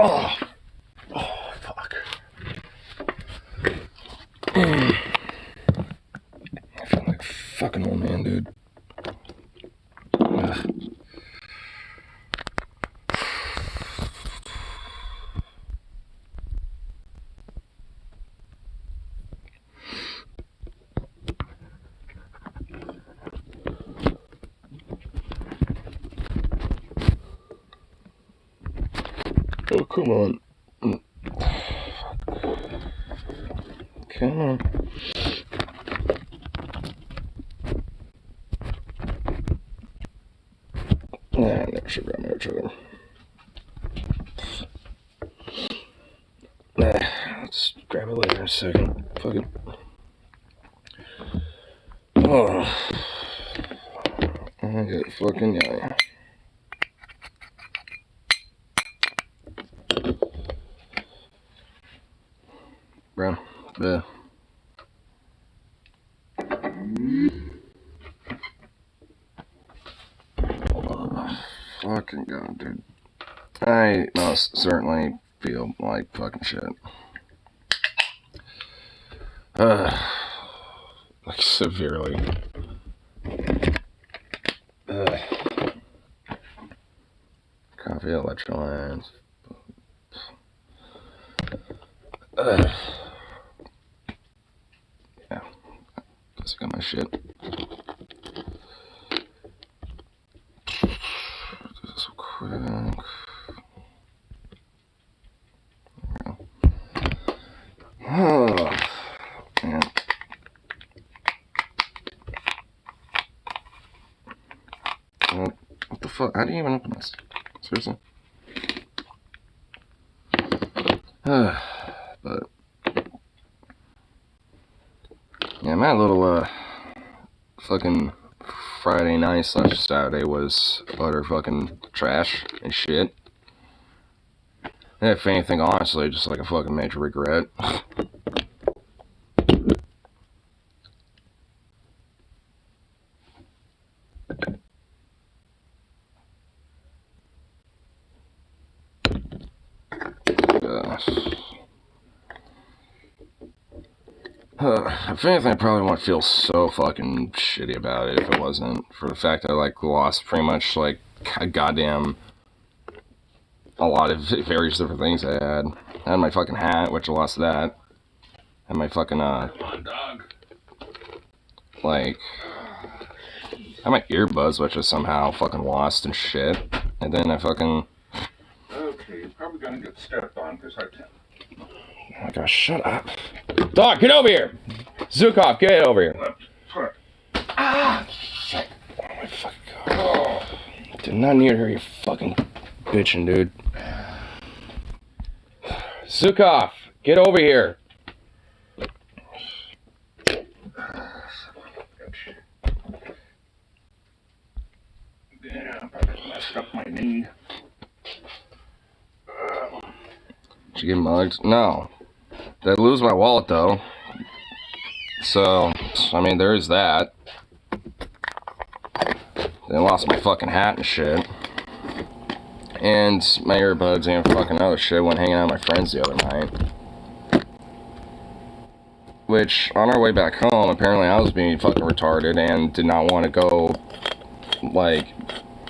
Oh, fuck. I feel like a fucking old man, dude. Ugh. Oh, come on. Come on. Nah, no sugar, no sugar. Nah, let's grab it later in a second. Fuck it. Oh. I got fucking yelling. Bro, yeah. Oh, fucking god, dude. I most certainly feel like fucking shit. Like severely. Coffee, electrolytes. Yeah. Guess I got my shit. This quick. Oh, man. What the fuck? How do you even open this? Seriously? But yeah, my little fucking Friday night / Saturday was utter fucking trash and shit. And if anything, honestly, just like a fucking major regret. If anything, I probably wouldn't feel so fucking shitty about it if it wasn't for the fact that I like lost pretty much like goddamn a lot of various different things I had. I had my fucking hat, which I lost that. I had my fucking like I had my earbuds, which I somehow fucking lost and shit. And then I fucking. Okay, you're probably gonna get stepped on because I can't. Oh my gosh, shut up. Dog, get over here! Zukov, get over here. Ah, shit. Oh my fucking god. Did not need her, you fucking bitching, dude. Zukov, get over here. Yeah, I probably messed up my knee. Did you get mugged? No. Did I lose my wallet, though? So, I mean, there is that. Then I lost my fucking hat and shit. And my earbuds and fucking other shit went hanging out with my friends the other night. Which, on our way back home, apparently I was being fucking retarded and did not want to go, like,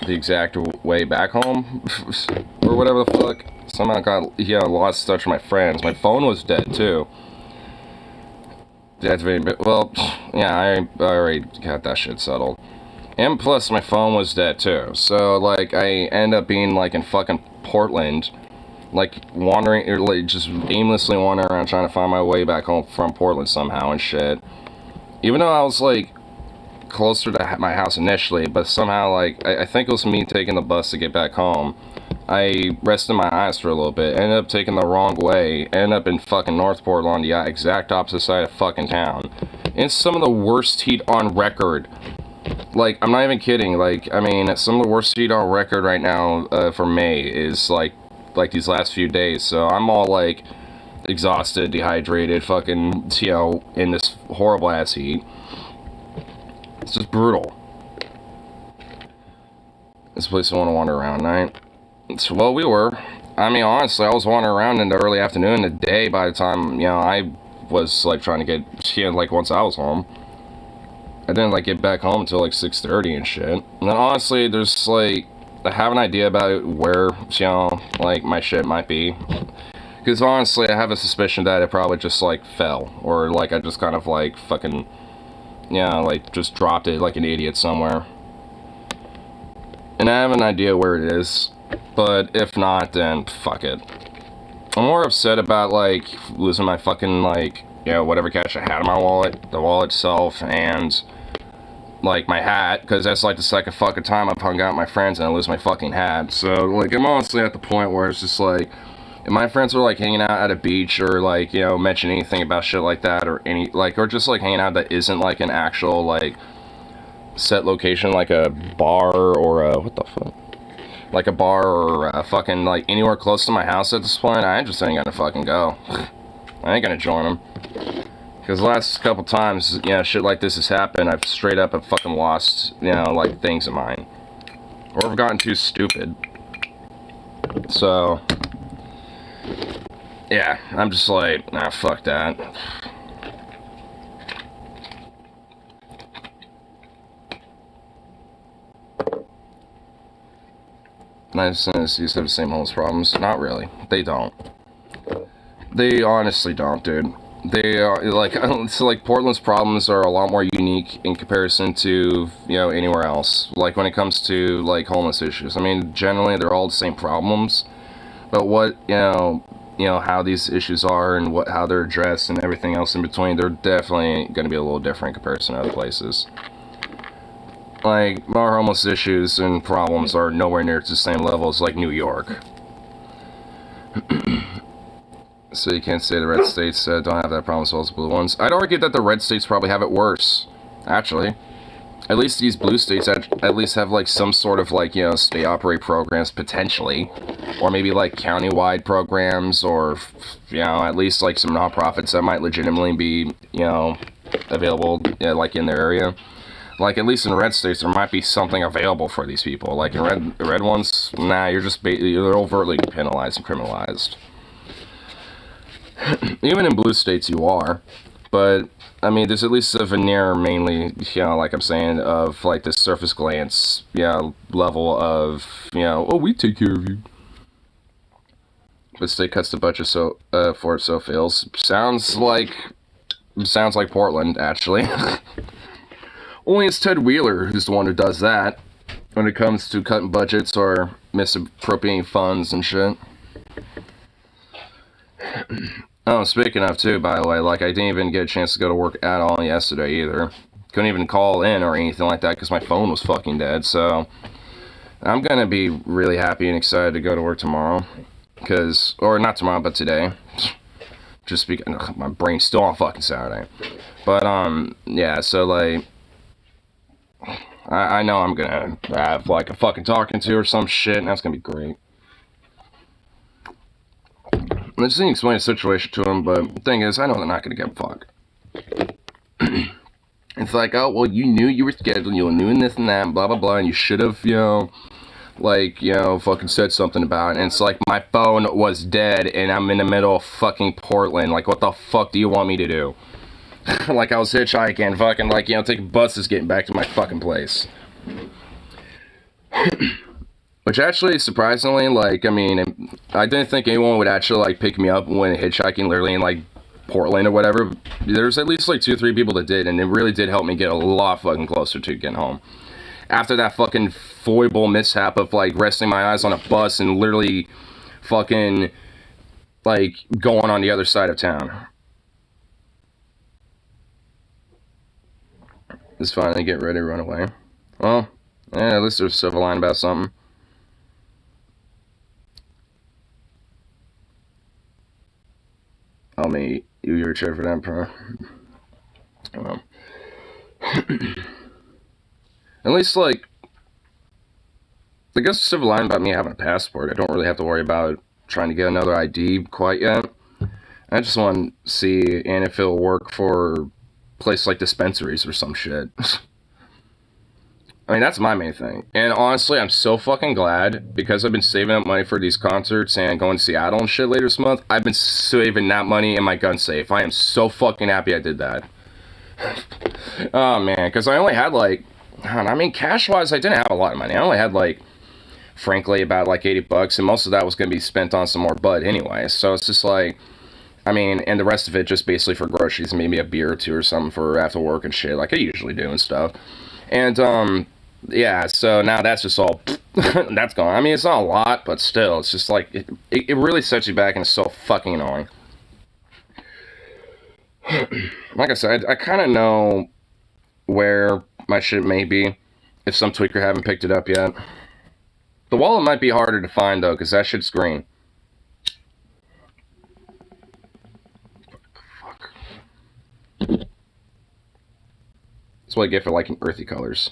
the exact way back home. Or whatever the fuck. Somehow lost touch with my friends. My phone was dead, too. Deactivated, well, yeah, I already got that shit settled. And plus, my phone was dead, too. So, like, I end up being, like, in fucking Portland. Like, wandering, or, like, just aimlessly wandering around trying to find my way back home from Portland somehow and shit. Even though I was, like, closer to my house initially, but somehow, like, I think it was me taking the bus to get back home. I rested my eyes for a little bit, ended up taking the wrong way, ended up in fucking North Portland, the exact opposite side of fucking town. And it's some of the worst heat on record. Like, I'm not even kidding, like, I mean, some of the worst heat on record right now for May is, like these last few days, so I'm all, like, exhausted, dehydrated, fucking, you know, in this horrible-ass heat. It's just brutal. This place I want to wander around at night. So, well, we were, I mean, honestly, I was wandering around in the early afternoon, the day by the time, I was, like, trying to get, like, once I was home. I didn't, like, get back home until, like, 6:30 and shit. And then, honestly, there's, like, I have an idea about where, like, my shit might be. Because, honestly, I have a suspicion that it probably just, like, fell. Or, like, I just kind of, like, fucking, like, just dropped it like an idiot somewhere. And I have an idea where it is. But if not, then fuck it. I'm more upset about, like, losing my fucking, like, whatever cash I had in my wallet, the wallet itself, and, like, my hat, because that's, like, the second fucking time I've hung out with my friends and I lose my fucking hat. So, like, I'm honestly at the point where it's just, like, if my friends were, like, hanging out at a beach or, like, mention anything about shit like that or or just, like, hanging out that isn't, like, an actual, like, set location, like a bar or a, what the fuck? Like a bar or fucking, like, anywhere close to my house at this point, I just ain't gonna fucking go. I ain't gonna join them. Because the last couple times, shit like this has happened, I've straight up have fucking lost, like, things of mine. Or I've gotten too stupid. So, yeah, I'm just like, nah, fuck that. Nice these have the same homeless problems. Not really. They don't. They honestly don't, dude. They are, like, so, like, Portland's problems are a lot more unique in comparison to, anywhere else. Like, when it comes to, like, homeless issues. I mean, generally, they're all the same problems. But what, how these issues are and how they're addressed and everything else in between, they're definitely going to be a little different in comparison to other places. Like, our homeless issues and problems are nowhere near to the same level as, like, New York. So you can't say the red states don't have that problem as well as the blue ones. I'd argue that the red states probably have it worse, actually. At least these blue states at least have, like, some sort of, like, state-operate programs, potentially. Or maybe, like, county-wide programs, or, at least, like, some nonprofits that might legitimately be, available, like, in their area. Like, at least in red states, there might be something available for these people. Like, in red ones, nah, you're overtly penalized and criminalized. Even in blue states, you are. But, I mean, there's at least a veneer, mainly, like I'm saying, of, like, this surface glance, level of, oh, we take care of you. But state cuts the budget for it, so fails. Sounds like Portland, actually. Only it's Ted Wheeler who's the one who does that when it comes to cutting budgets or misappropriating funds and shit. Oh, speaking of, too, by the way, like, I didn't even get a chance to go to work at all yesterday, either. Couldn't even call in or anything like that because my phone was fucking dead, so I'm gonna be really happy and excited to go to work tomorrow. Or not tomorrow, but today. Just because my brain's still on fucking Saturday. But, yeah, so, like, I know I'm gonna have, like, a fucking talking to or some shit, and that's gonna be great. I just didn't explain the situation to him, but the thing is, I know they're not gonna give a fuck. It's like, oh, well, you knew you were scheduled, you knew this and that, and blah, blah, blah, and you should have, fucking said something about it. And it's like, my phone was dead, and I'm in the middle of fucking Portland. Like, what the fuck do you want me to do? Like, I was hitchhiking, fucking, like, taking buses getting back to my fucking place. Which actually, surprisingly, like, I mean, I didn't think anyone would actually, like, pick me up when hitchhiking literally in, like, Portland or whatever. There's at least, like, 2 or 3 people that did, and it really did help me get a lot fucking closer to getting home. After that fucking foible mishap of, like, resting my eyes on a bus and literally fucking, like, going on the other side of town. Just finally get ready to run away. Well, yeah, at least there's a silver line about something. Oh, me, you're a chair for that, bro. Well. At least, like, I guess the silver line about me having a passport, I don't really have to worry about trying to get another ID quite yet. I just want to see and if it'll work for places like dispensaries or some shit. I mean, that's my main thing. And honestly, I'm so fucking glad because I've been saving up money for these concerts and going to Seattle and shit later this month. I've been saving that money in my gun safe. I am so fucking happy I did that. Oh, man, because I only had like, I mean, cash-wise, I didn't have a lot of money. I only had like, frankly, about like $80, and most of that was going to be spent on some more bud anyway. So it's just like, I mean, and the rest of it just basically for groceries, maybe a beer or two or something for after work and shit, like I usually do and stuff. And, yeah, so now that's just all, that's gone. I mean, it's not a lot, but still, it's just like, it really sets you back and it's so fucking annoying. Like I said, I kind of know where my shit may be if some tweaker haven't picked it up yet. The wallet might be harder to find, though, because that shit's green. Fuck. That's what I get for liking earthy colors.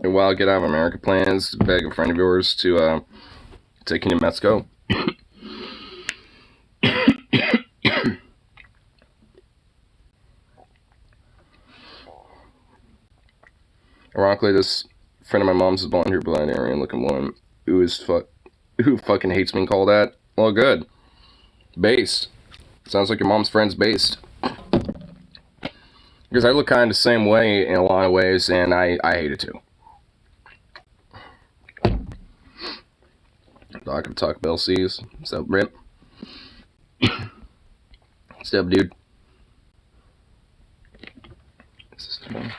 While Get Out of America plans to beg a friend of yours to take you to Mexico. Ironically, this friend of my mom's is blonde hair, blonde Aryan looking woman who fucking hates being called that. Well, good. Based. Sounds like your mom's friend's based. Because I look kind of the same way in a lot of ways, and I hate it too. Doc of Taco Bell sees. What's up, Rip? What's up, dude? Is this the one?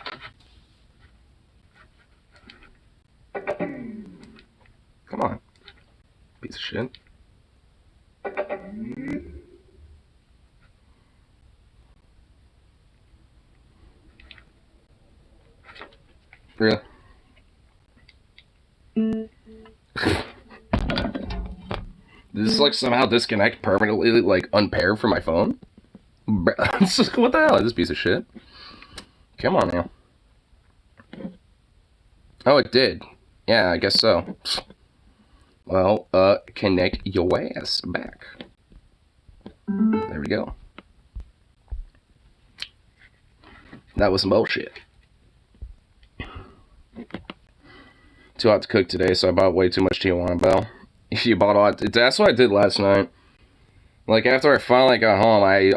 Come on. Piece of shit. Really? Did this like somehow disconnect permanently, like unpaired from my phone? What the hell is this piece of shit? Come on now. Oh, it did. Yeah, I guess so. Well, connect your ass back. There we go. That was some bullshit. Too hot to cook today, so I bought way too much Tijuana Bell. If you bought all, that's what I did last night. Like after I finally got home, I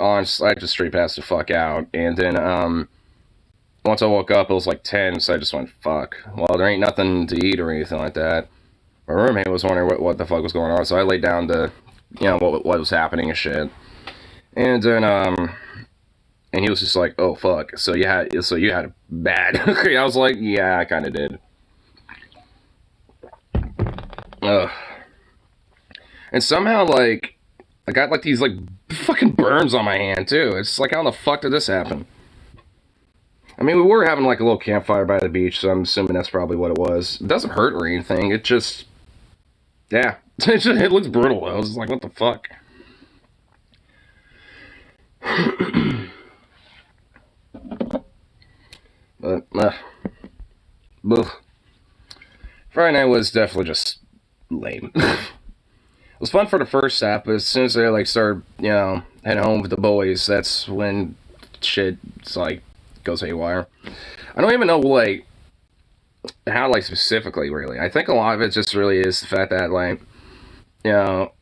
just straight passed the fuck out, and then once I woke up, it was like 10, so I just went fuck. Well, there ain't nothing to eat or anything like that. My roommate was wondering what the fuck was going on, so I laid down to, you know, what was happening and shit. And then and he was just like, oh fuck, so you had it bad. I was like, yeah, I kind of did. Ugh. And somehow, like, I got, like, these, like, fucking burns on my hand, too. It's like, how the fuck did this happen? I mean, we were having, like, a little campfire by the beach, so I'm assuming that's probably what it was. It doesn't hurt or anything. It just... Yeah. It looks brutal, though. I was just like, what the fuck? But, ugh. Friday night was definitely just lame. It was fun for the first half, but as soon as I like started, you know, heading home with the boys, that's when shit like goes haywire. I don't even know like how like specifically really. I think a lot of it just really is the fact that like, you know,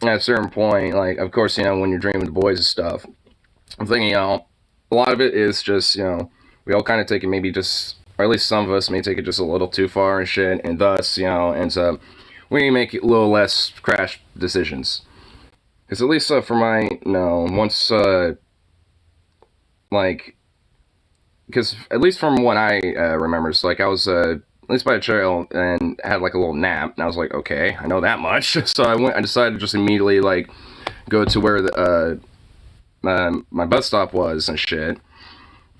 at a certain point, like of course, you know, when you're dreaming the boys and stuff, I'm thinking, you know, a lot of it is just, you know, we all kind of take it maybe just, or at least some of us may take it just a little too far and shit, and thus, you know, ends up we make a little less crash decisions. Because at least for my, no, once, like, because at least from what I remember, it's like I was at least by a trail and had like a little nap, and I was like, okay, I know that much. So I decided to just immediately like go to where the my bus stop was and shit,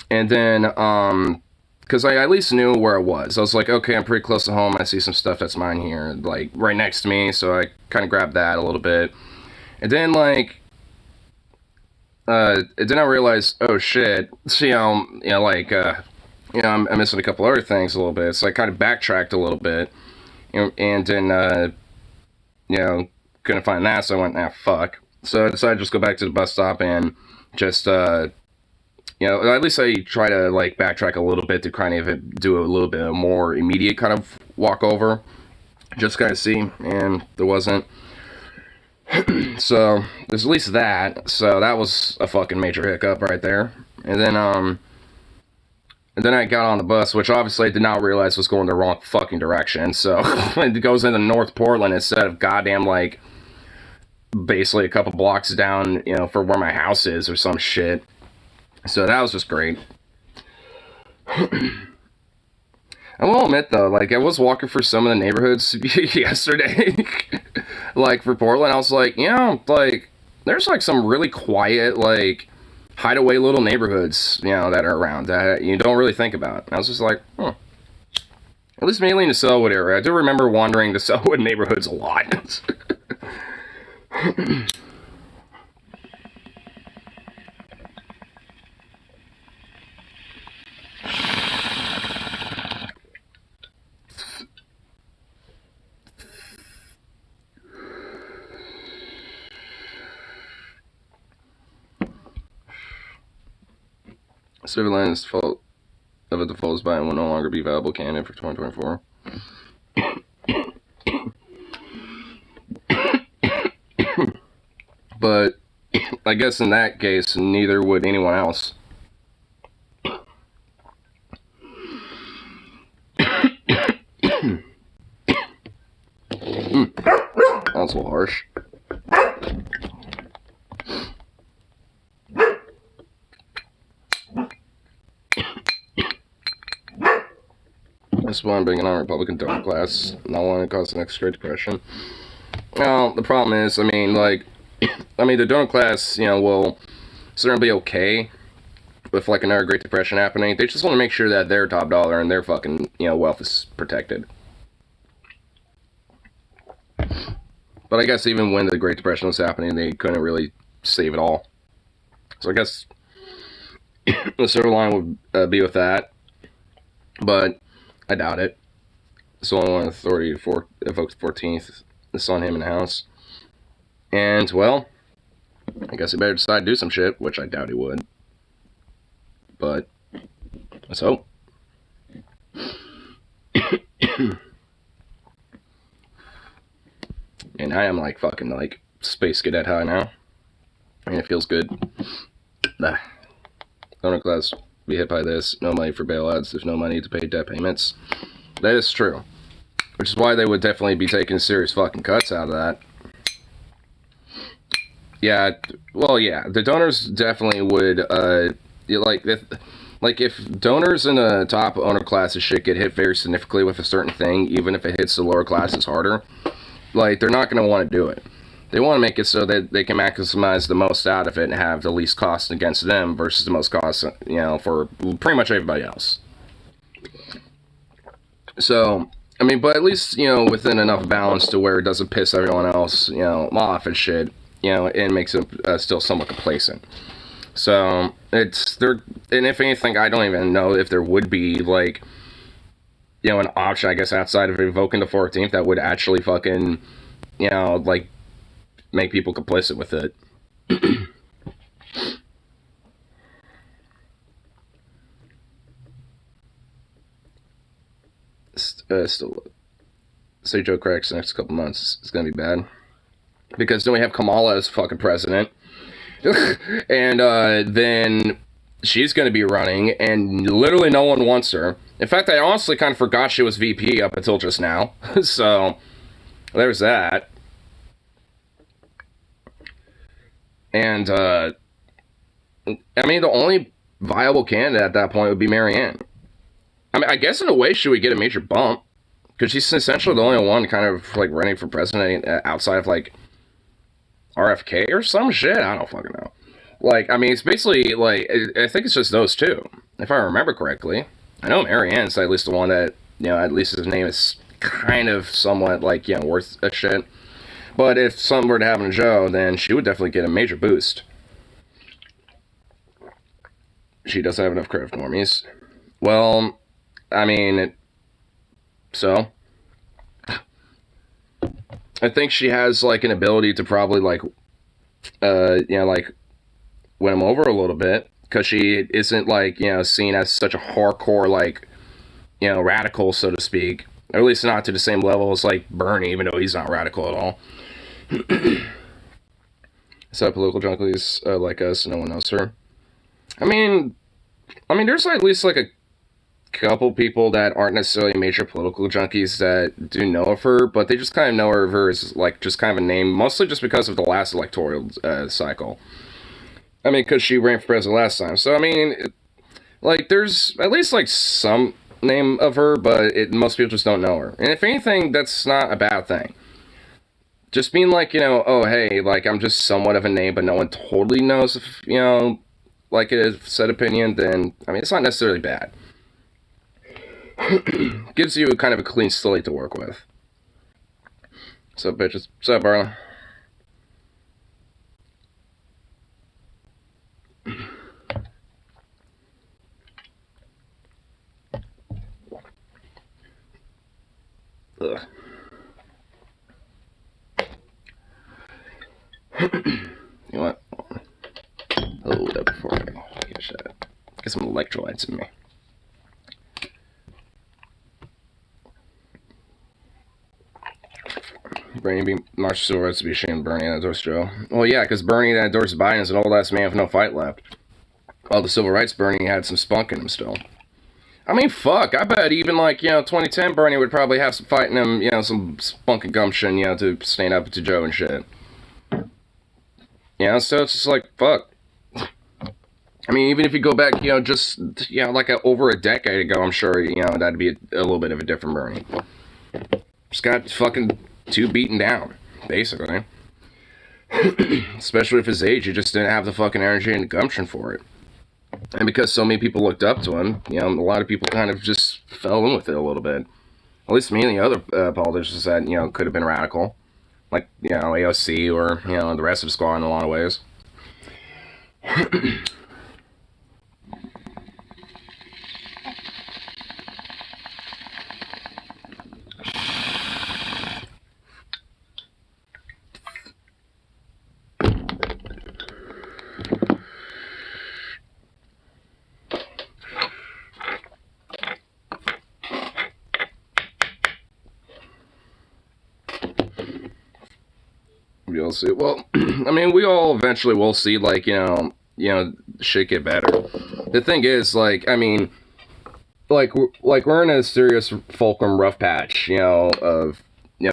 and then because I at least knew where it was. I was like, okay, I'm pretty close to home. I see some stuff that's mine here, like right next to me. So I kind of grabbed that a little bit. And then like then I realized, oh shit, so, like, I'm missing a couple other things a little bit. So I kind of backtracked a little bit, and then, you know, couldn't find that, so I went, fuck. So I decided to just go back to the bus stop and just, at least I try to, like, backtrack a little bit to kind of do a little bit of more immediate kind of walk over. Just kind of see, and there wasn't. So there's at least that. So that was a fucking major hiccup right there. And then I got on the bus, which obviously I did not realize was going the wrong fucking direction. So it goes into North Portland instead of goddamn, like, basically a couple blocks down, for where my house is or some shit. So that was just great. I will admit, though, like, I was walking through some of the neighborhoods yesterday, like, for Portland. I was like, like, there's, like, some really quiet, like, hideaway little neighborhoods, that are around that you don't really think about. And I was just like, At least mainly in the Selwood area. I do remember wandering the Selwood neighborhoods a lot. Civilized fault of a default by and will no longer be viable candidate for 2024. But I guess in that case, neither would anyone else. That's a little harsh. That's why I'm bringing on Republican donor class, not wanting to cause the next Great Depression. Well, the problem is, the donor class, will certainly be okay with, like, another Great Depression happening. They just want to make sure that their top dollar and their fucking, wealth is protected. But I guess even when the Great Depression was happening, they couldn't really save it all. So I guess the silver line would be with that. But I doubt it. So I want authority to evoke the 14th. It's on him in the House. And, well, I guess he better decide to do some shit, which I doubt he would. But let's hope. And I am, like, fucking, like, space cadet high now. And it feels good. Donor class be hit by this. No money for bailouts. There's no money to pay debt payments. That is true. Which is why they would definitely be taking serious fucking cuts out of that. Yeah, well, yeah. The donors definitely would, if donors in the top owner classes shit get hit very significantly with a certain thing, even if it hits the lower classes harder, like, they're not going to want to do it. They want to make it so that they can maximize the most out of it and have the least cost against them versus the most cost, for pretty much everybody else. So, but at least, within enough balance to where it doesn't piss everyone else, off and shit, and makes them still somewhat complacent. So, and if anything, I don't even know if there would be, like, an option, I guess, outside of invoking the 14th that would actually fucking, like, make people complicit with it. Still, say Joe cracks the next couple months, it's gonna be bad. Because then we have Kamala as fucking president. And then she's gonna be running, and literally no one wants her. In fact, I honestly kind of forgot she was VP up until just now. So, there's that. And, the only viable candidate at that point would be Marianne. I guess in a way she would get a major bump. Because she's essentially the only one kind of, like, running for president outside of, like, RFK or some shit. I don't fucking know. Like, it's basically, like, I think it's just those two. If I remember correctly. I know Marianne's at least the one that, at least his name is kind of somewhat, like, worth a shit. But if something were to happen to Joe, then she would definitely get a major boost. She doesn't have enough credit for normies. Well, I mean, so I think she has like an ability to probably like like win him over a little bit because she isn't like seen as such a hardcore like radical, so to speak, or at least not to the same level as like Bernie, even though he's not radical at all. So political junkies like us, no one knows her. I mean, there's like, at least like a couple people that aren't necessarily major political junkies that do know of her, but they just kind of know of her as like just kind of a name, mostly just because of the last electoral cycle. I mean, because she ran for president last time. So I mean, like there's at least like some name of her, but most people just don't know her. And if anything, that's not a bad thing. Just being like, oh hey, like I'm just somewhat of a name, but no one totally knows if like a set opinion, then I mean it's not necessarily bad. Gives you kind of a clean slate to work with. What's up, bitches? What's up, Arlen? Ugh. You know what? Hold up before I get a shot. Get some electrolytes in me. Bernie being Marshall Civil Rights to be ashamed of Bernie and endorsed Joe. Well, yeah, because Bernie that endorsed Biden is an old ass man with no fight left. All the civil rights Bernie had some spunk in him still. I mean, fuck, I bet even like, 2010 Bernie would probably have some fight in him, some spunk and gumption, to stand up to Joe and shit. So it's just like, fuck. I mean, even if you go back, just, like over a decade ago, I'm sure, that'd be a little bit of a different Bernie. Just got fucking too beaten down, basically. Especially for his age, he just didn't have the fucking energy and gumption for it. And because so many people looked up to him, a lot of people kind of just fell in with it a little bit. At least me and the other politicians that, could have been radical. Like, AOC or, the rest of the squad in a lot of ways. We'll see. Well, I mean, we all eventually will see, like, shit get better. The thing is, like, I mean, like we're in a serious fulcrum rough patch, of,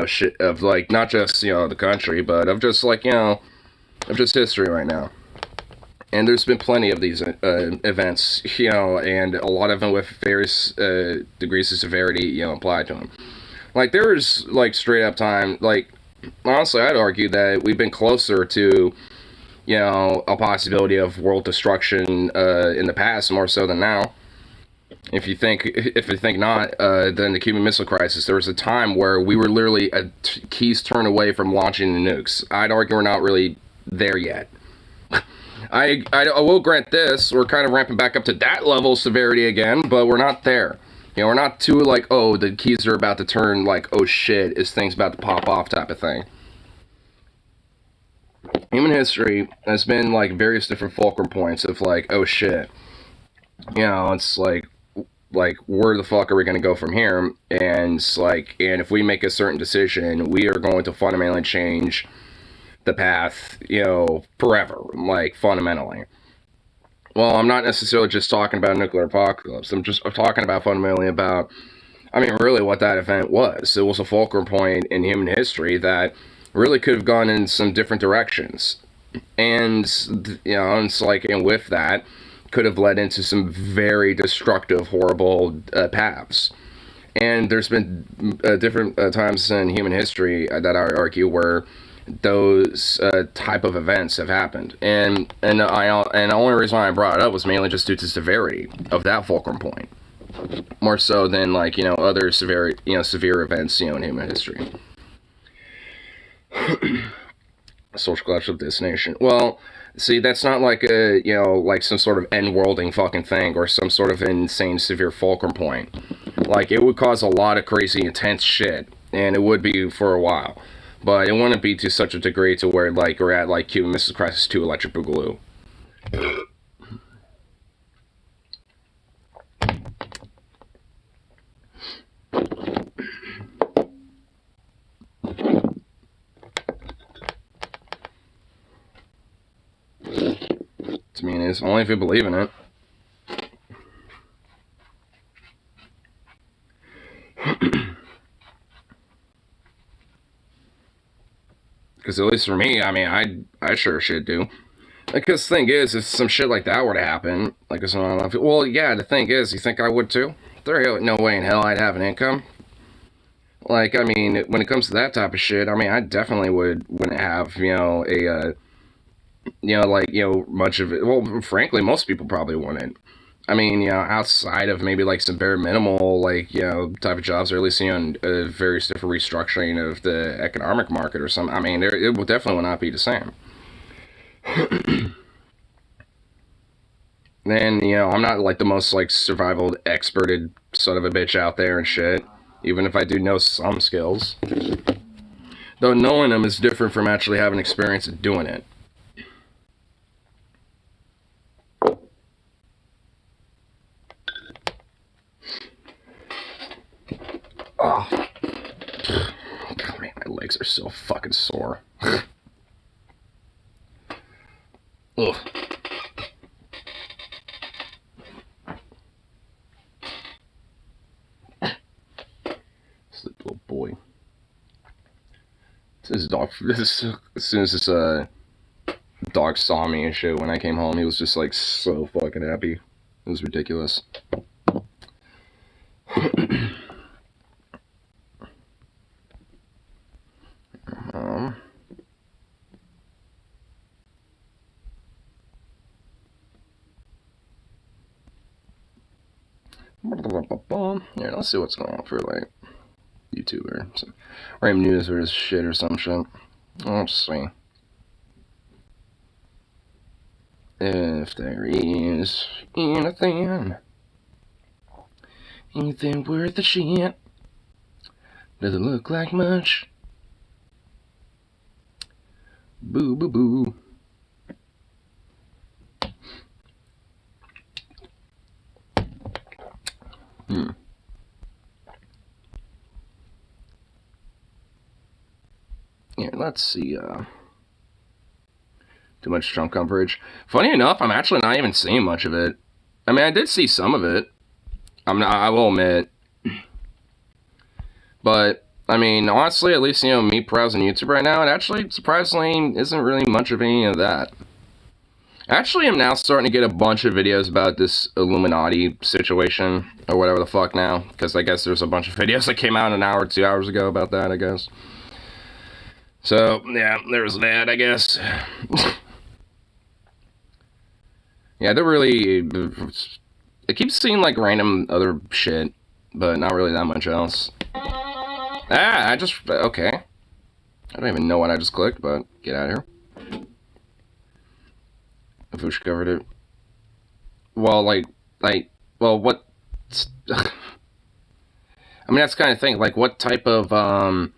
shit, of, like, not just, the country, but of just, like, of just history right now. And there's been plenty of these events, and a lot of them with various degrees of severity, applied to them. Like, there's, like, straight up time, like, honestly, I'd argue that we've been closer to, a possibility of world destruction in the past more so than now. If you think not, then the Cuban Missile Crisis, there was a time where we were literally a key's turn away from launching the nukes. I'd argue we're not really there yet. I will grant this, we're kind of ramping back up to that level of severity again, but we're not there. We're not too like, oh, the keys are about to turn, like, oh shit, is things about to pop off type of thing. Human history has been, like, various different fulcrum points of, like, oh shit. It's like, where the fuck are we going to go from here? And, like, and if we make a certain decision, we are going to fundamentally change the path, forever, like, fundamentally. Well, I'm not necessarily just talking about nuclear apocalypse. I'm talking about fundamentally about, I mean, really what that event was. It was a fulcrum point in human history that really could have gone in some different directions. And, it's like, and with that, could have led into some very destructive, horrible paths. And there's been different times in human history that I argue where those type of events have happened, and the only reason why I brought it up was mainly just due to severity of that fulcrum point, more so than, like, other severe events, in human history. Social collapse of this nation. Well, See, that's not like a, like some sort of end-worlding fucking thing or some sort of insane severe fulcrum point. Like, it would cause a lot of crazy intense shit, and it would be for a while. But it wouldn't be to such a degree to where, like, we're at, like, Cuban Missile Crisis 2 Electric Boogaloo. To me, it is. Only if you believe in it. Because at least for me, I mean, I sure shit do. Because the thing is, if some shit like that were to happen, like well, yeah, the thing is, you think I would too? There ain't no way in hell I'd have an income. Like, I mean, when it comes to that type of shit, I mean, I definitely wouldn't have, much of it. Well, frankly, most people probably wouldn't. I mean, outside of maybe like some bare minimal, like, type of jobs, or at least, a very stiff restructuring of the economic market or something. I mean, it will definitely not be the same. Then, I'm not like the most like survival experted son of a bitch out there and shit, even if I do know some skills. Though knowing them is different from actually having experience of doing it. Oh. God, man, my legs are so fucking sore. Ugh. Sleep, little boy. This dog. As soon as this dog saw me and shit when I came home, he was just like so fucking happy. It was ridiculous. Here, let's see what's going on for like YouTuber, some random news or shit or some shit. Let's see if there is anything worth a shit. Doesn't look like much. Boo boo boo. Yeah, let's see, too much Trump coverage. Funny enough, I'm actually not even seeing much of it. I mean, I did see some of it. I will admit. But, I mean, honestly, at least, me browsing YouTube right now, it actually, surprisingly, isn't really much of any of that. Actually, I'm now starting to get a bunch of videos about this Illuminati situation, or whatever the fuck now, because I guess there's a bunch of videos that came out an hour or 2 hours ago about that, I guess. So, yeah, there's that, I guess. Yeah, they're really... I keep seeing, like, random other shit, but not really that much else. Ah, okay. I don't even know what I just clicked, but get out of here. Fush covered it. Well, well, what... I mean, that's the kind of thing, like, what type of, I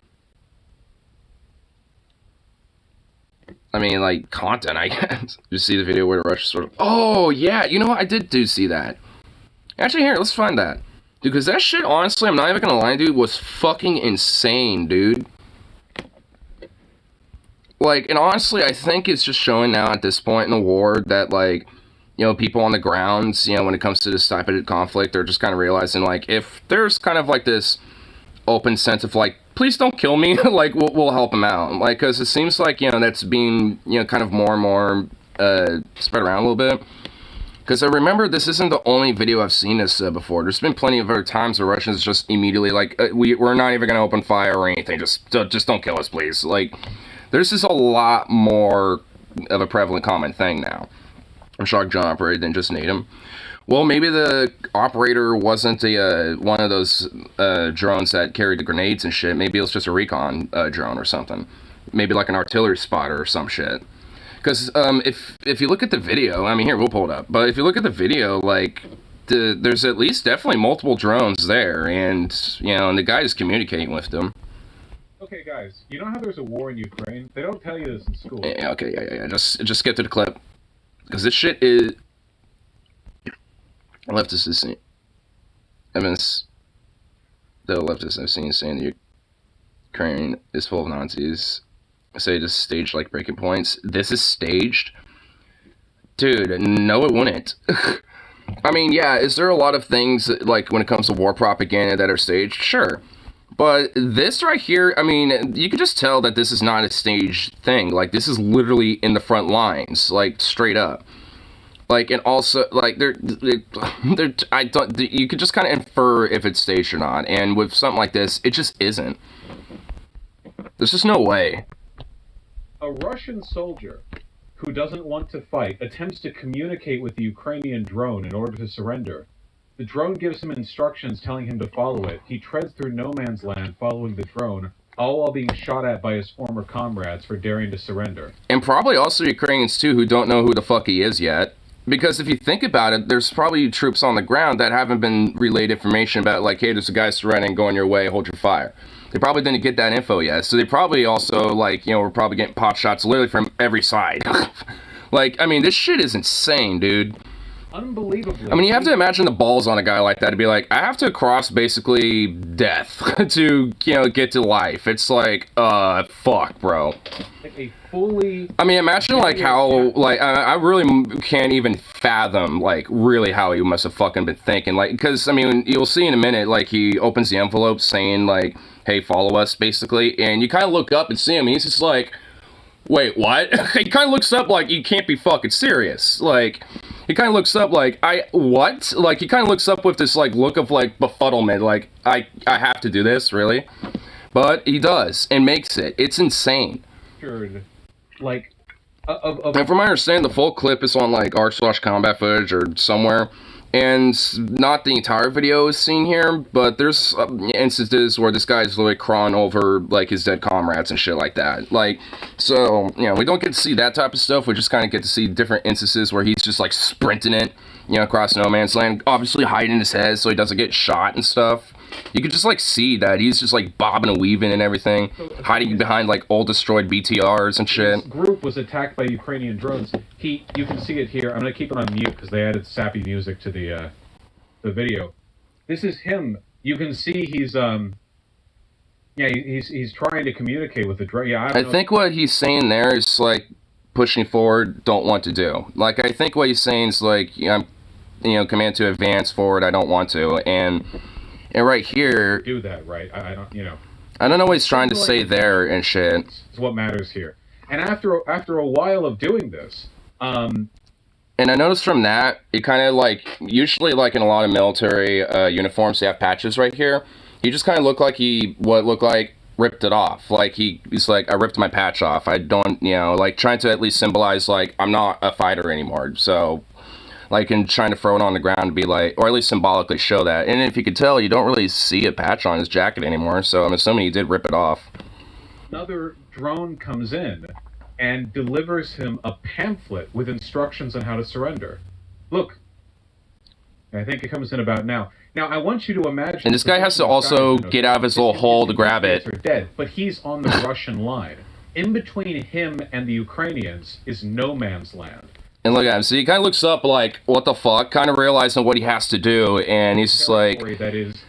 mean, like, content, I guess. You see the video where the Rush sort of... Oh, yeah, you know what? I do see that. Actually, here, let's find that. Dude, because that shit, honestly, I'm not even gonna lie, dude, was fucking insane, dude. Like, and honestly, I think it's just showing now at this point in the war that, like, people on the grounds, when it comes to this type of conflict, they're just kind of realizing, like, if there's kind of, like, this open sense of, like, please don't kill me, like, we'll help them out. Like, because it seems like, that's being, kind of more and more spread around a little bit. Because I remember this isn't the only video I've seen this before. There's been plenty of other times where Russians just immediately, like, we're not even going to open fire or anything. Just don't kill us, please. Like, there's just a lot more of a prevalent common thing now. I'm shocked John operated didn't just need him. Well, maybe the operator wasn't one of those drones that carried the grenades and shit. Maybe it was just a recon drone or something. Maybe like an artillery spotter or some shit. Because if you look at the video, I mean, here, we'll pull it up. But if you look at the video, like, there's at least definitely multiple drones there, and, you know, and the guy is communicating with them. Okay, guys, you know how there's a war in Ukraine? They don't tell you this in school. Yeah, okay, yeah. Just get to the clip. Because this shit is... Leftists is saying... The leftists I've seen saying the Ukraine is full of Nazis. Say just staged like breaking points. This is staged? Dude, no it wouldn't. I mean, yeah, is there a lot of things, like, when it comes to war propaganda that are staged? Sure. But this right here, I mean, you can just tell that this is not a staged thing. Like, this is literally in the front lines, like, straight up. Like, and also, like, you could just kind of infer if it's staged or not. And with something like this, it just isn't. There's just no way. A Russian soldier who doesn't want to fight attempts to communicate with the Ukrainian drone in order to surrender. The drone gives him instructions telling him to follow it. He treads through no man's land following the drone, all while being shot at by his former comrades for daring to surrender. And probably also Ukrainians, too, who don't know who the fuck he is yet. Because if you think about it, there's probably troops on the ground that haven't been relayed information about, like, hey, there's a guy surrendering, go on your way, hold your fire. They probably didn't get that info yet. So they probably also, like, you know, we're probably getting pot shots literally from every side. Like, I mean, this shit is insane, dude. Unbelievably. I mean, you have to imagine the balls on a guy like that to be like, I have to cross basically death to, you know, get to life. It's like, fuck, bro. Like a fully... I mean, imagine, like, how, like, I really can't even fathom, like, really how he must have fucking been thinking. Like, because, I mean, you'll see in a minute, like, he opens the envelope saying, like, hey, follow us, basically. And you kind of look up and see him, and he's just like, wait, what? He kind of looks up like, you can't be fucking serious. Like, he kind of looks up like, what? Like, he kind of looks up with this, like, look of, like, befuddlement. Like, I have to do this, really? But he does, and makes it. It's insane. Like, and from my understanding, the full clip is on, like, r/combat footage or somewhere. And not the entire video is seen here, but there's instances where this guy's literally crawling over, like, his dead comrades and shit like that. Like, so, you know, we don't get to see that type of stuff. We just kind of get to see different instances where he's just, like, sprinting it, you know, across no man's land. Obviously hiding his head so he doesn't get shot and stuff. You could just, like, see that. He's just, like, bobbing and weaving and everything. Hiding behind, like, old destroyed BTRs and shit. This group was attacked by Ukrainian drones. You can see it here. I'm going to keep it on mute because they added sappy music to the video. This is him. You can see he's, he's trying to communicate with the drone. Yeah, I think what he's saying there is, like, pushing forward, don't want to do. Like, I think what he's saying is, like, I'm, you know, command to advance forward, I don't want to. And right here... Do that, right? I don't, you know... I don't know what he's trying to say there and shit. It's what matters here. And after a while of doing this... And I noticed from that, it kind of, like... Usually, like, in a lot of military uniforms, they have patches right here. He just kind of looked like ripped it off. Like, he's like, I ripped my patch off. I don't, you know, like, trying to at least symbolize, like, I'm not a fighter anymore. So... like, and trying to throw it on the ground to be like, or at least symbolically show that. And if you could tell, you don't really see a patch on his jacket anymore, so I'm assuming he did rip it off. Another drone comes in and delivers him a pamphlet with instructions on how to surrender. Look. I think it comes in about now. Now, I want you to imagine... And this guy has to also get out of his little hole to grab it. Are dead, but he's on the Russian line. In between him and the Ukrainians is no man's land. And look at him. So he kind of looks up like, what the fuck? Kind of realizing what he has to do. And he's just like... that is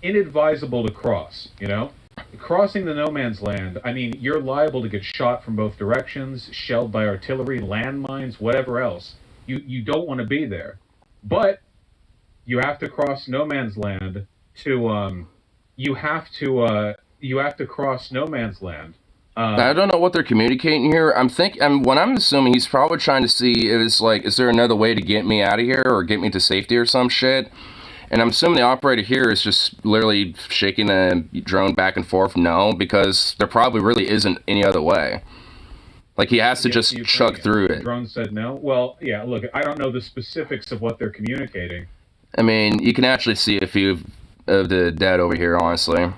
inadvisable to cross, you know? Crossing the no man's land, I mean, you're liable to get shot from both directions, shelled by artillery, landmines, whatever else. You don't want to be there. But you have to cross no man's land to... you have to cross no man's land. I don't know what they're communicating here. What I'm assuming, he's probably trying to see is like, is there another way to get me out of here or get me to safety or some shit? And I'm assuming the operator here is just literally shaking the drone back and forth. No, because there probably really isn't any other way. Like, he has to just chuck through it. The drone said no? Well, yeah, look, I don't know the specifics of what they're communicating. I mean, you can actually see a few of the dead over here, honestly.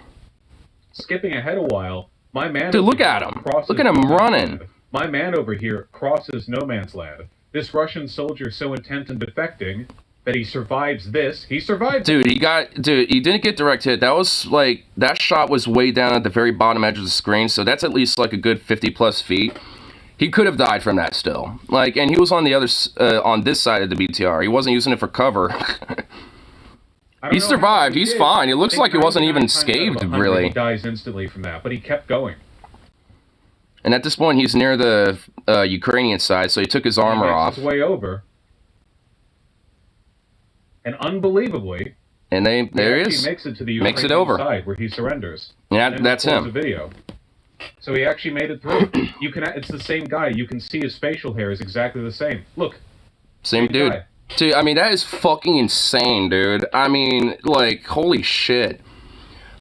Skipping ahead a while, my man... Dude, look at him. Look at him running. My man over here crosses no man's land. This Russian soldier so intent on defecting that he survives this. He survived. Dude, he didn't get direct hit. That was like, that shot was way down at the very bottom edge of the screen, so that's at least like a good 50 plus feet. He could have died from that still. Like, and he was on the other, on this side of the BTR. He wasn't using it for cover. He survived. He's fine. It looks like he wasn't even scathed, really. He dies instantly from that, but he kept going. And at this point, he's near the Ukrainian side, so he took his armor off. His way over. And unbelievably, and there he is. He makes it to the Ukrainian side where he surrenders. Yeah, that's him. A video. So he actually made it through. It's the same guy. You can see his facial hair is exactly the same. Look. Same dude. Guy. Dude, I mean, that is fucking insane, dude. I mean, like, holy shit.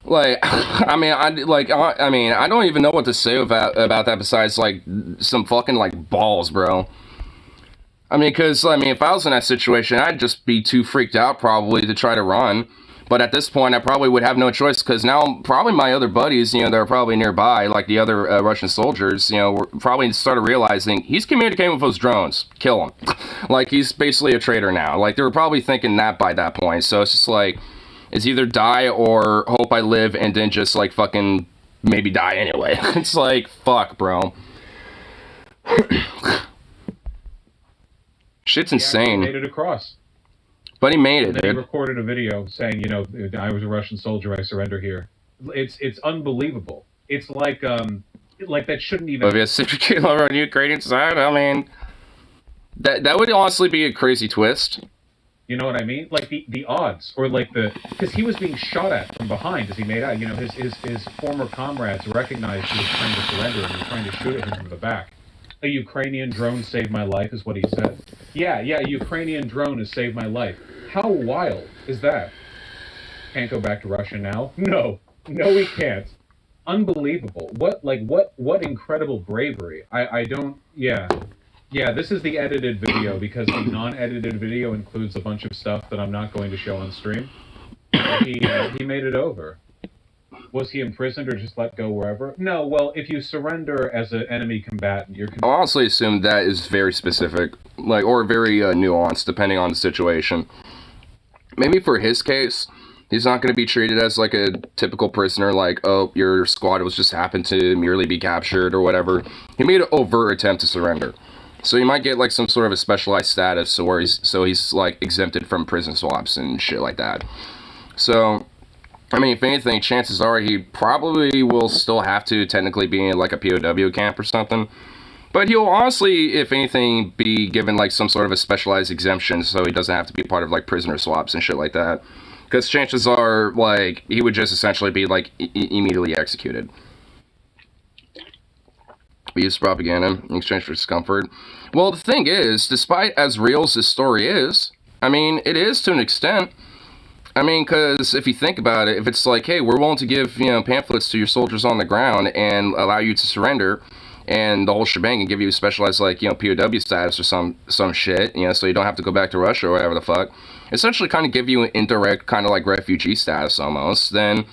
Like, I mean, I don't even know what to say about that besides, like, some fucking, like, balls, bro. I mean, because, I mean, if I was in that situation, I'd just be too freaked out, probably, to try to run. But at this point, I probably would have no choice, because now, probably my other buddies, you know, that are probably nearby, like the other Russian soldiers, you know, probably started realizing, he's communicating with those drones. Kill him. Like, he's basically a traitor now. Like, they were probably thinking that by that point. So it's just like, it's either die or hope I live and then just, like, fucking maybe die anyway. It's like, fuck, bro. Shit's insane. He made it across. But he made it, dude. He recorded a video saying, you know, I was a Russian soldier, I surrender here. It's unbelievable. It's like that shouldn't even... If you have 60 kilo on the Ukrainian side, I mean, that would honestly be a crazy twist. You know what I mean? Like the odds, or like because he was being shot at from behind as he made out. You know, his former comrades recognized he was trying to surrender and were trying to shoot at him from the back. A Ukrainian drone saved my life, is what he said. Yeah, a Ukrainian drone has saved my life. How wild is that? Can't go back to Russia now? No, we can't. Unbelievable. What incredible bravery. I don't, yeah, this is the edited video, because the non-edited video includes a bunch of stuff that I'm not going to show on stream. He made it over. Was he imprisoned or just let go wherever? No, well, if you surrender as an enemy combatant, you're... I'll honestly assume that is very specific, like, or very nuanced, depending on the situation. Maybe for his case, he's not going to be treated as, like, a typical prisoner, like, oh, your squad was just happened to merely be captured or whatever. He made an overt attempt to surrender. So he might get, like, some sort of a specialized status, so he's, like, exempted from prison swaps and shit like that. So... I mean, if anything, chances are he probably will still have to technically be in, like, a POW camp or something. But he'll honestly, if anything, be given, like, some sort of a specialized exemption so he doesn't have to be part of, like, prisoner swaps and shit like that. Because chances are, like, he would just essentially be, like, immediately executed. We use propaganda in exchange for discomfort. Well, the thing is, despite as real as this story is, I mean, it is to an extent... I mean, because if you think about it, if it's like, hey, we're willing to give, you know, pamphlets to your soldiers on the ground and allow you to surrender and the whole shebang and give you a specialized, like, you know, POW status or some shit, you know, so you don't have to go back to Russia or whatever the fuck, essentially kind of give you an indirect kind of like refugee status almost, then,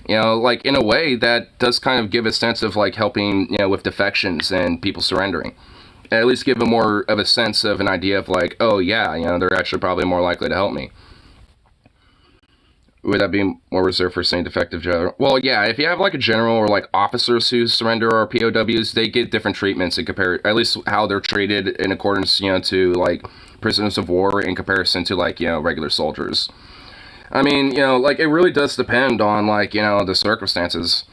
you know, like, in a way that does kind of give a sense of, like, helping, you know, with defections and people surrendering. At least give them more of a sense of an idea of, like, oh, yeah, you know, they're actually probably more likely to help me. Would that be more reserved for saying defective general? Well, yeah, if you have, like, a general or, like, officers who surrender or POWs, they get different treatments in at least how they're treated in accordance, you know, to, like, prisoners of war in comparison to, like, you know, regular soldiers. I mean, you know, like, it really does depend on, like, you know, the circumstances.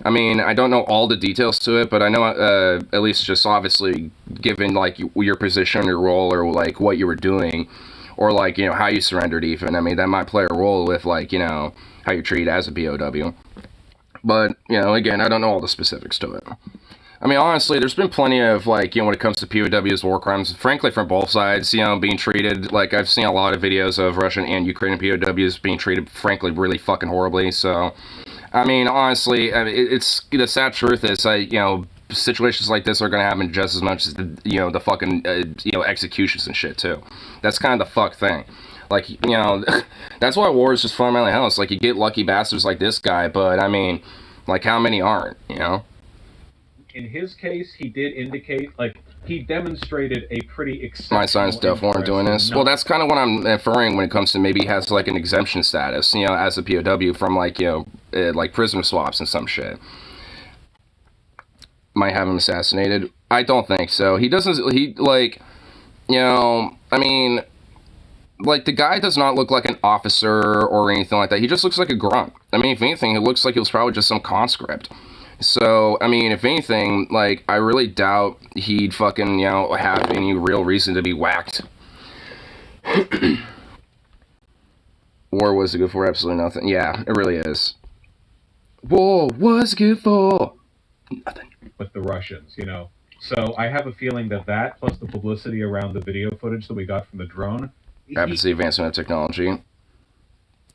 I mean, I don't know all the details to it, but I know, at least just obviously, given, like, your position, your role, or, like, what you were doing, or, like, you know, how you surrendered even. I mean, that might play a role with, like, you know, how you're treated as a POW. But, you know, again, I don't know all the specifics to it. I mean, honestly, there's been plenty of, like, you know, when it comes to POWs, war crimes, frankly, from both sides, you know, being treated, like, I've seen a lot of videos of Russian and Ukrainian POWs being treated, frankly, really fucking horribly. So, I mean, honestly, I mean, the sad truth is, you know, situations like this are going to happen just as much as the fucking executions and shit too. That's kind of the fuck thing. Like, you know, that's why war is just fundamentally hell. It's like you get lucky bastards like this guy, but I mean, like, how many aren't, you know? in his case, he did indicate, like, he demonstrated a pretty My sons exceptional definitely weren't doing interest this. in Well, not. that's kind of what I'm inferring when it comes to maybe he has like an exemption status, you know, as a POW from like, you know, like prisoner swaps and some shit. Might have him assassinated. I don't think so. He doesn't. He like, you know. I mean, like the guy does not look like an officer or anything like that. He just looks like a grunt. I mean, if anything, it looks like he was probably just some conscript. So, I mean, if anything, like, I really doubt he'd fucking, you know, have any real reason to be whacked. War was good for absolutely nothing. Yeah, it really is. War was good for nothing. With the Russians, you know. So I have a feeling that plus the publicity around the video footage that we got from the drone. Rapid advancement of technology.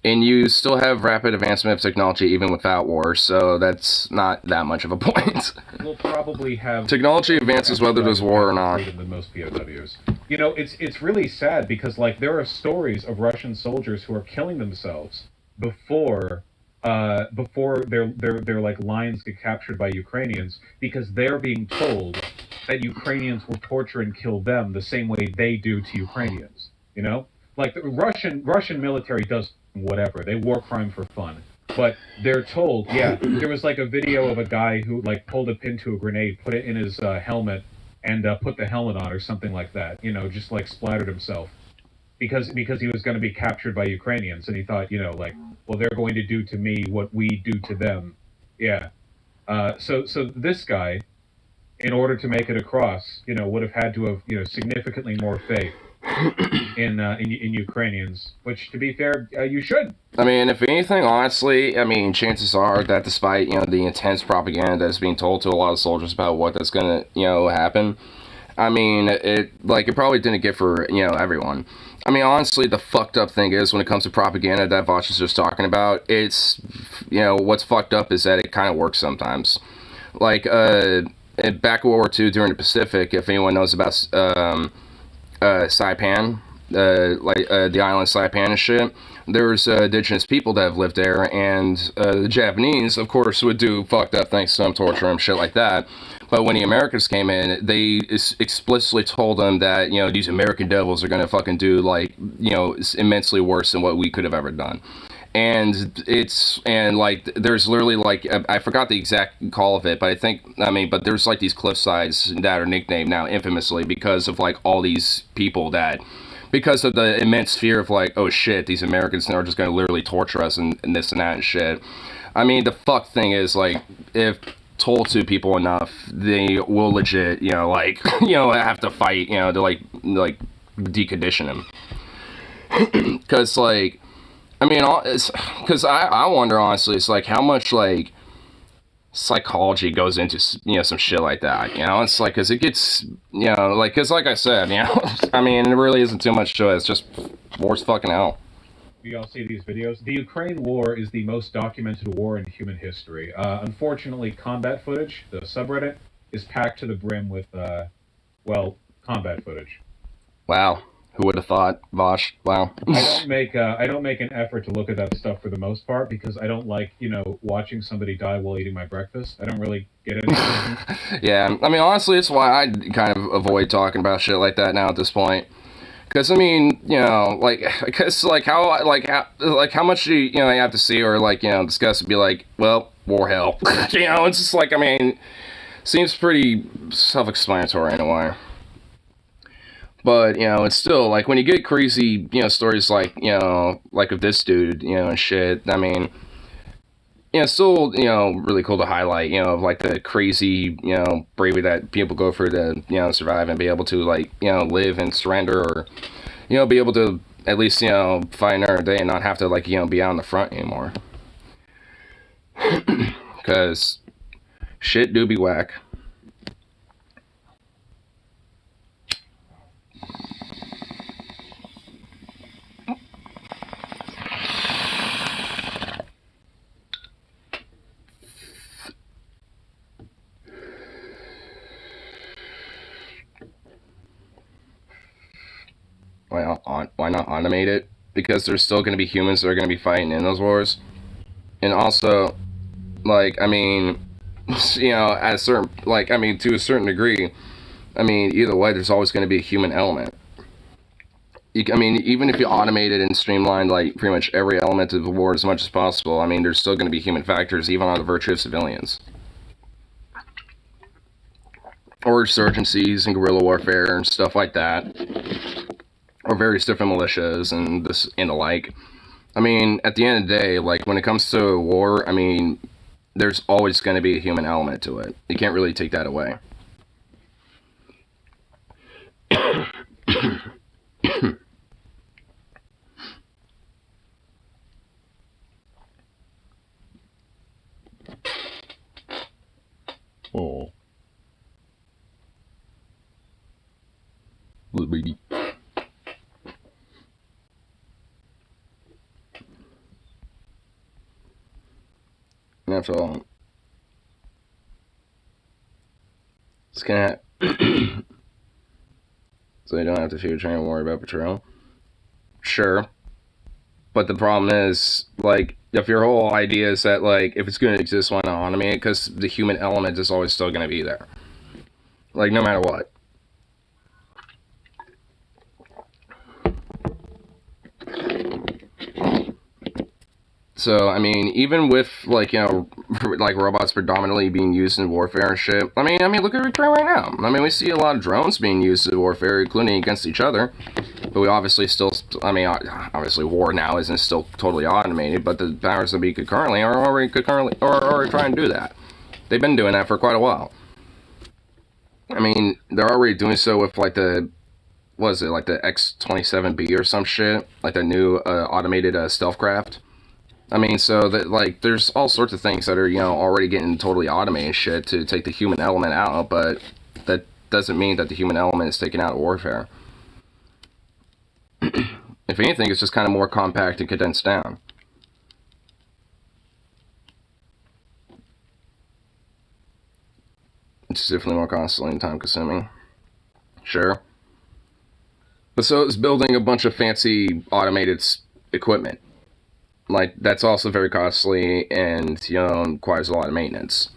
And you still have rapid advancement of technology even without war, so that's not that much of a point. We'll probably have technology advances whether there's war or not. Than most POWs. You know, it's really sad because like there are stories of Russian soldiers who are killing themselves before their like lines get captured by Ukrainians because they're being told that Ukrainians will torture and kill them the same way they do to Ukrainians. You know, like the Russian military does whatever, they war crime for fun, but they're told, yeah, there was like a video of a guy who like pulled a pin to a grenade, put it in his helmet, and put the helmet on or something like that, you know, just like splattered himself because he was going to be captured by Ukrainians, and he thought, you know, like, well, they're going to do to me what we do to them. Yeah. So this guy, in order to make it across, you know, would have had to have, you know, significantly more faith in Ukrainians, which, to be fair, you should. I mean, if anything, honestly, I mean, chances are that despite, you know, the intense propaganda that's being told to a lot of soldiers about what that's gonna, you know, happen, I mean, it probably didn't get for, you know, everyone. I mean, honestly, the fucked up thing is when it comes to propaganda that Vosh is just talking about, it's, you know, what's fucked up is that it kind of works sometimes. Like, back in World War II during the Pacific, if anyone knows about, Saipan, the island Saipan and shit. There's indigenous people that have lived there, and the Japanese, of course, would do fucked up things to them, torture them, shit like that. But when the Americans came in, they explicitly told them that, you know, these American devils are gonna fucking do, like, you know, immensely worse than what we could have ever done. And like there's literally like I forgot the exact call of it, but but there's like these cliff sides that are nicknamed now infamously because of like all these people that, because of the immense fear of like, oh shit, these Americans are just gonna literally torture us and this and that and shit. I mean, the fuck thing is, like, if told to people enough, they will legit, you know, like, you know, have to fight, you know, to like decondition them. Because like, I mean, because I wonder, honestly, it's like how much, like, psychology goes into, you know, some shit like that, you know? It's like, because it gets, you know, like, because like I said, you know, I mean, it really isn't too much to it. It's just war's fucking hell. You all see these videos? The Ukraine war is the most documented war in human history. Unfortunately, combat footage, the subreddit, is packed to the brim with, well, combat footage. Wow. Who would have thought, Vosh? Wow. I don't make an effort to look at that stuff for the most part because I don't like, you know, watching somebody die while eating my breakfast. I don't really get into it. Yeah, I mean, honestly, it's why I kind of avoid talking about shit like that now at this point. Because I mean, you know, like, because like how much do you know you have to see or like, you know, discuss and be like, well, war hell. You know, it's just like, I mean, seems pretty self-explanatory in a way. But, you know, it's still, like, when you get crazy, you know, stories like, you know, like of this dude, you know, and shit, I mean, you know, it's still, you know, really cool to highlight, you know, of, like, the crazy, you know, bravery that people go through to, you know, survive and be able to, like, you know, live and surrender or, you know, be able to at least, you know, fight another day and not have to, like, you know, be out in the front anymore. Because shit do be whack. Why not automate it? Because there's still going to be humans that are going to be fighting in those wars. And also, like, I mean, you know, at a certain, like, I mean, to a certain degree, I mean, either way, there's always going to be a human element. I mean, even if you automated and streamlined, like, pretty much every element of the war as much as possible, I mean, there's still going to be human factors, even on the virtue of civilians. Or insurgencies and guerrilla warfare and stuff like that. Or various different militias and this and the like. I mean, at the end of the day, like, when it comes to war, I mean, there's always going to be a human element to it. You can't really take that away. Oh. Little baby. That's all. It's gonna. So you don't have to fear trying to worry about betrayal. Sure. But the problem is, like, if your whole idea is that, like, if it's going to exist, why not automate it? Because the human element is always still going to be there. Like, no matter what. So, I mean, even with, like, you know, like, robots predominantly being used in warfare and shit, I mean, look at Ukraine right now. I mean, we see a lot of drones being used in warfare, including against each other. But we obviously still, I mean, obviously war now isn't still totally automated, but the powers that be concurrently are already trying to do that. They've been doing that for quite a while. I mean, they're already doing so with, like, the, what is it, like the X-27B or some shit? Like the new automated stealth craft. I mean, so that, like, there's all sorts of things that are, you know, already getting totally automated shit to take the human element out, but that doesn't mean that the human element is taken out of warfare. If anything, it's just kind of more compact and condensed down. It's definitely more costly and time consuming. Sure. But so is building a bunch of fancy automated equipment. Like, that's also very costly and, you know, requires a lot of maintenance.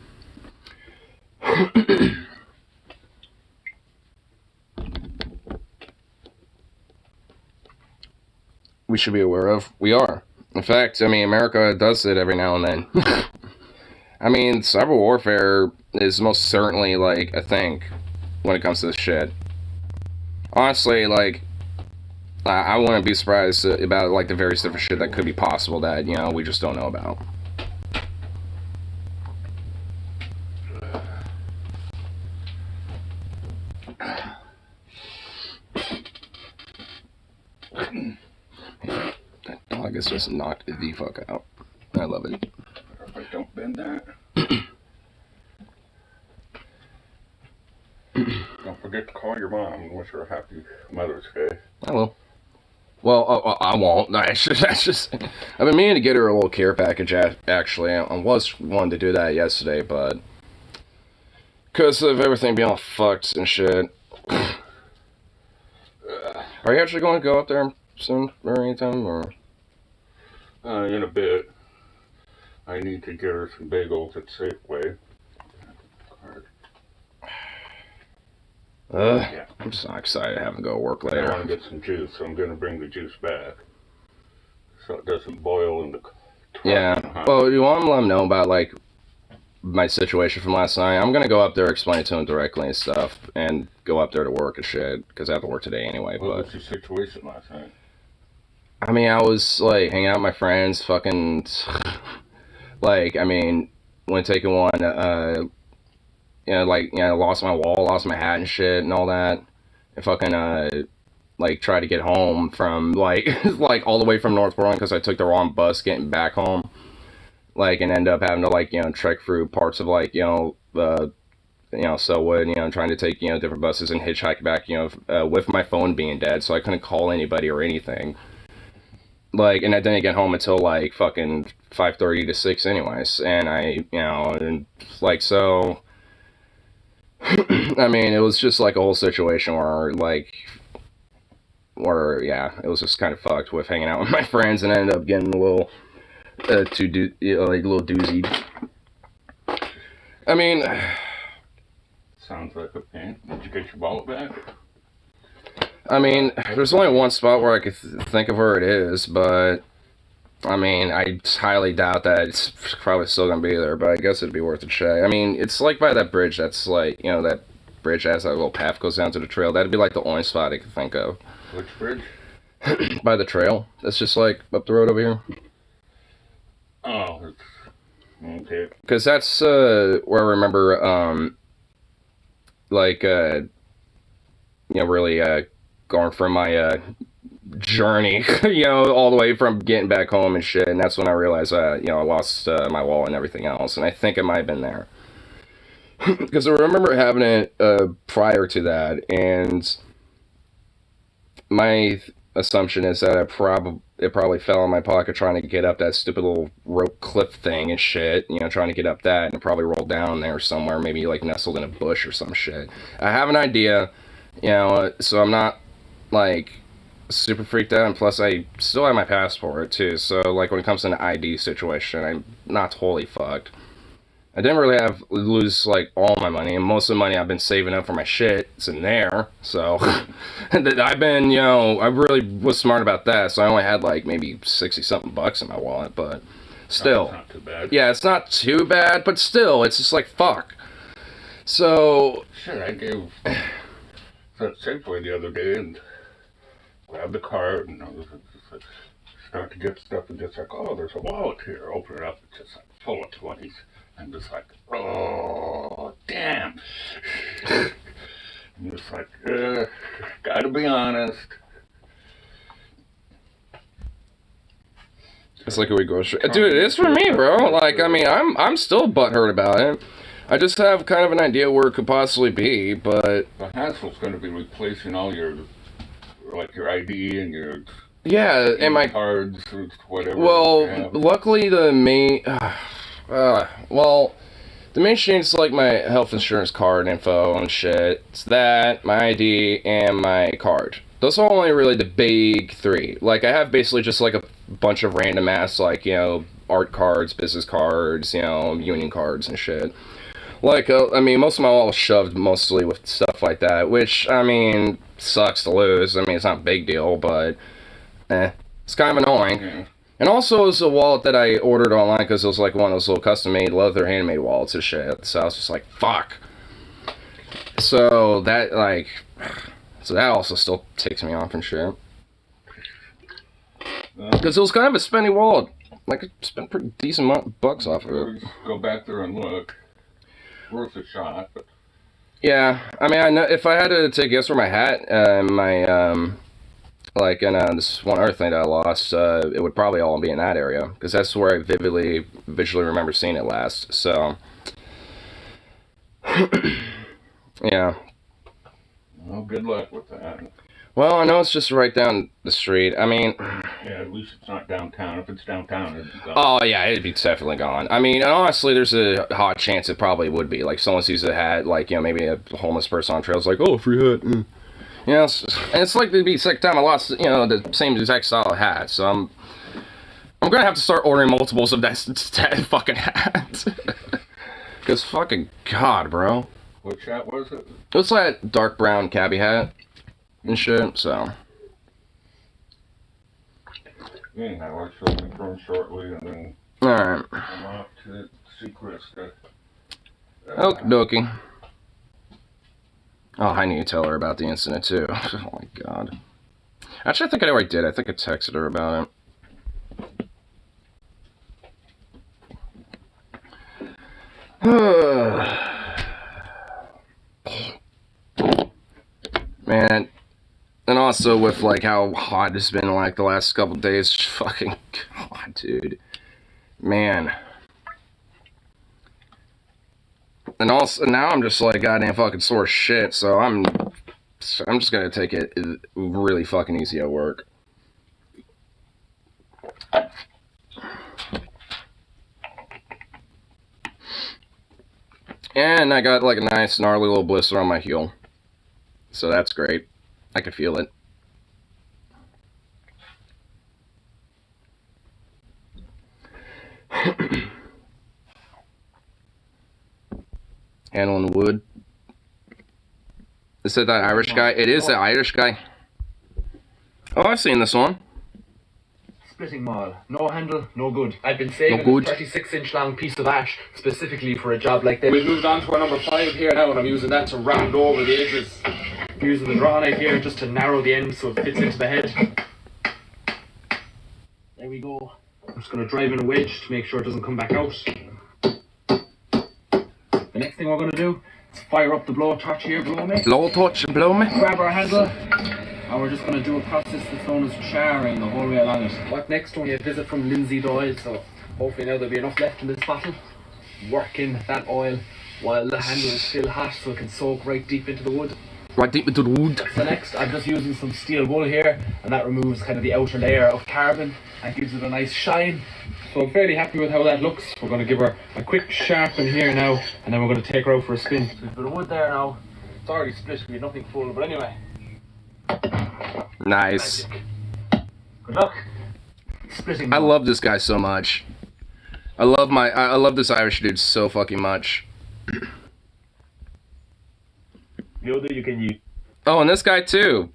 We should be aware of. We are. In fact, I mean, America does it every now and then. I mean, cyber warfare is most certainly, like, a thing when it comes to this shit. Honestly, like, I wouldn't be surprised about, like, the various different shit that could be possible that, you know, we just don't know about. That dog is just knocked the fuck out. I love it. If I don't bend that. Don't forget to call your mom and wish her a happy Mother's Day. I will. Well, I won't. That's just. I've been meaning to get her a little care package. Actually, I was wanting to do that yesterday, but because of everything being all fucked and shit. Are you actually going to go up there soon or anytime, or? In a bit. I need to get her some bagels at Safeway. Yeah. I'm just not excited to have him go to work later. I want to get some juice, so I'm going to bring the juice back. So it doesn't boil in the truck. Yeah. Well, you want to let him know about, like, my situation from last night? I'm going to go up there, explain it to him directly and stuff, and go up there to work and shit, because I have to work today anyway. What was your situation last night? I mean, I was, like, hanging out with my friends, fucking, like, I mean, when taking one, you know, like, you know, lost my wallet, lost my hat and shit and all that. And fucking, like, tried to get home from, like, like, all the way from North Portland because I took the wrong bus getting back home. Like, and end up having to, like, you know, trek through parts of, like, you know, Selwood, you know, trying to take, you know, different buses and hitchhike back, you know, with my phone being dead, so I couldn't call anybody or anything. Like, and I didn't get home until, like, fucking 5:30 to 6 anyways. And I, you know, and, like, so... I mean, it was just like a whole situation where, like, yeah, it was just kind of fucked with hanging out with my friends, and I ended up getting a little, like, a little doozy. I mean, Sounds like a pain. Did you get your wallet back? there's only one spot where I could think of where it is, but I mean, I highly doubt that it's probably still gonna be there. But I guess it'd be worth a check. I mean, it's like by that bridge. That's like, that bridge has that little path goes down to the trail. That'd be like the only spot I could think of. Which bridge? By the trail. That's just like up the road over here. Oh, okay. Because that's where I remember, really going from my journey, all the way from getting back home and shit. And that's when I realized, I lost my wallet and everything else. And I think it might have been there. Because I remember having it prior to that. And my assumption is that it probably fell in my pocket trying to get up that stupid little rope cliff thing and shit, trying to get up that, and it probably rolled down there somewhere, maybe like nestled in a bush or some shit. I have an idea, so I'm not like super freaked out, and plus I still have my passport too, so like when it comes to an ID situation, I'm not totally fucked. I didn't really lose like all my money, and most of the money I've been saving up for my shit is in there. So I've been, I really was smart about that. So I only had like maybe 60 something bucks in my wallet, but still, That's not too bad. yeah, it's not too bad, but still, it's just like fuck. So Shit, I gave that Safeway the other day and grabbed the card and I was just like, start to get stuff and just like, oh, there's a wallet here. Open it up, it's just like full of 20s. I'm just like, oh, damn. I'm just like, gotta be honest. it's like a week grocery, dude. It is for me, bro. Like, I mean, I'm still butthurt about it. I just have kind of an idea where it could possibly be, but The hassle's going to be replacing all your, like your ID and your yeah, and my cards or whatever. well, luckily the main, well, the main change is like my health insurance card info and shit. It's that, my ID, and my card. Those are only really the big three. Like, I have basically just like a bunch of random ass, like, art cards, business cards, union cards and shit. Like, I mean, most of my wallet was shoved mostly with stuff like that, which, I mean, sucks to lose. I mean, it's not a big deal, but, it's kind of annoying. Yeah. And also, it was a wallet that I ordered online because it was like one of those little custom-made leather handmade wallets and shit. So I was just like, fuck. So that, like, so that also still takes me off and shit. Because it was kind of a spendy wallet. Like, I spent pretty decent bucks off of it. Go back there and look. Worth a shot, but Yeah, I mean, I know if I had to take a guess where my hat, this one other thing that I lost, it would probably all be in that area, because that's where I visually remember seeing it last, so, yeah. well, good luck with that. Well, I know it's just right down the street. I mean, Yeah, at least it's not downtown. If it's downtown, it's gone. oh yeah, it'd be definitely gone. I mean, and honestly, there's a hot chance it probably would be. Like, someone sees a hat, like, maybe a homeless person on trails, like, oh, free hat. And it's like it'd be the second time I lost, the same exact style of hat. So I'm gonna have to start ordering multiples of that fucking hat. Cause fucking God, bro. Which hat was it? It was like that dark brown cabbie hat and shit. So Anyhow, I shall be thrown shortly, and then all right. I'm off to see Krista. Okie dokie. Oh, I need to tell her about the incident too. Oh my God. Actually, I think I already did. I think I texted her about it. Man, and also with like how hot it's been like the last couple days, fucking God, dude. Man. And also now I'm just like goddamn fucking sore as shit, so I'm just gonna take it really fucking easy at work. And I got like a nice gnarly little blister on my heel. So that's great. I can feel it. Handling wood. Is it that Irish guy? It is the Irish guy. Oh, I've seen this one. Splitting maul. No handle, no good. I've been saving a 36-inch long piece of ash specifically for a job like this. We've moved on to our number 5 here now, and I'm using that to round over the edges. I'm using the draw knife here just to narrow the end so it fits into the head. There we go. I'm just going to drive in a wedge to make sure it doesn't come back out. The next thing we're going to do is fire up the blowtorch here, blow me. Blowtorch and blow me. Grab our handle, and we're just going to do a process that's known as charring the whole way along it. What next? Only a visit from Lindsay Doyle, so hopefully now there'll be enough left in this bottle. Working that oil while the handle is still hot so it can soak right deep into the wood. Right deep into the wood. So next, I'm just using some steel wool here, and that removes kind of the outer layer of carbon and gives it a nice shine. So I'm fairly happy with how that looks. We're going to give her a quick sharpen here now, and then we're going to take her out for a spin. So there's a bit of wood there now. It's already split, we have nothing full, but anyway. Nice. Magic. Good luck. Splitting. I love this guy so much. I love this Irish dude so fucking much. You know that you can use. Oh, and this guy too.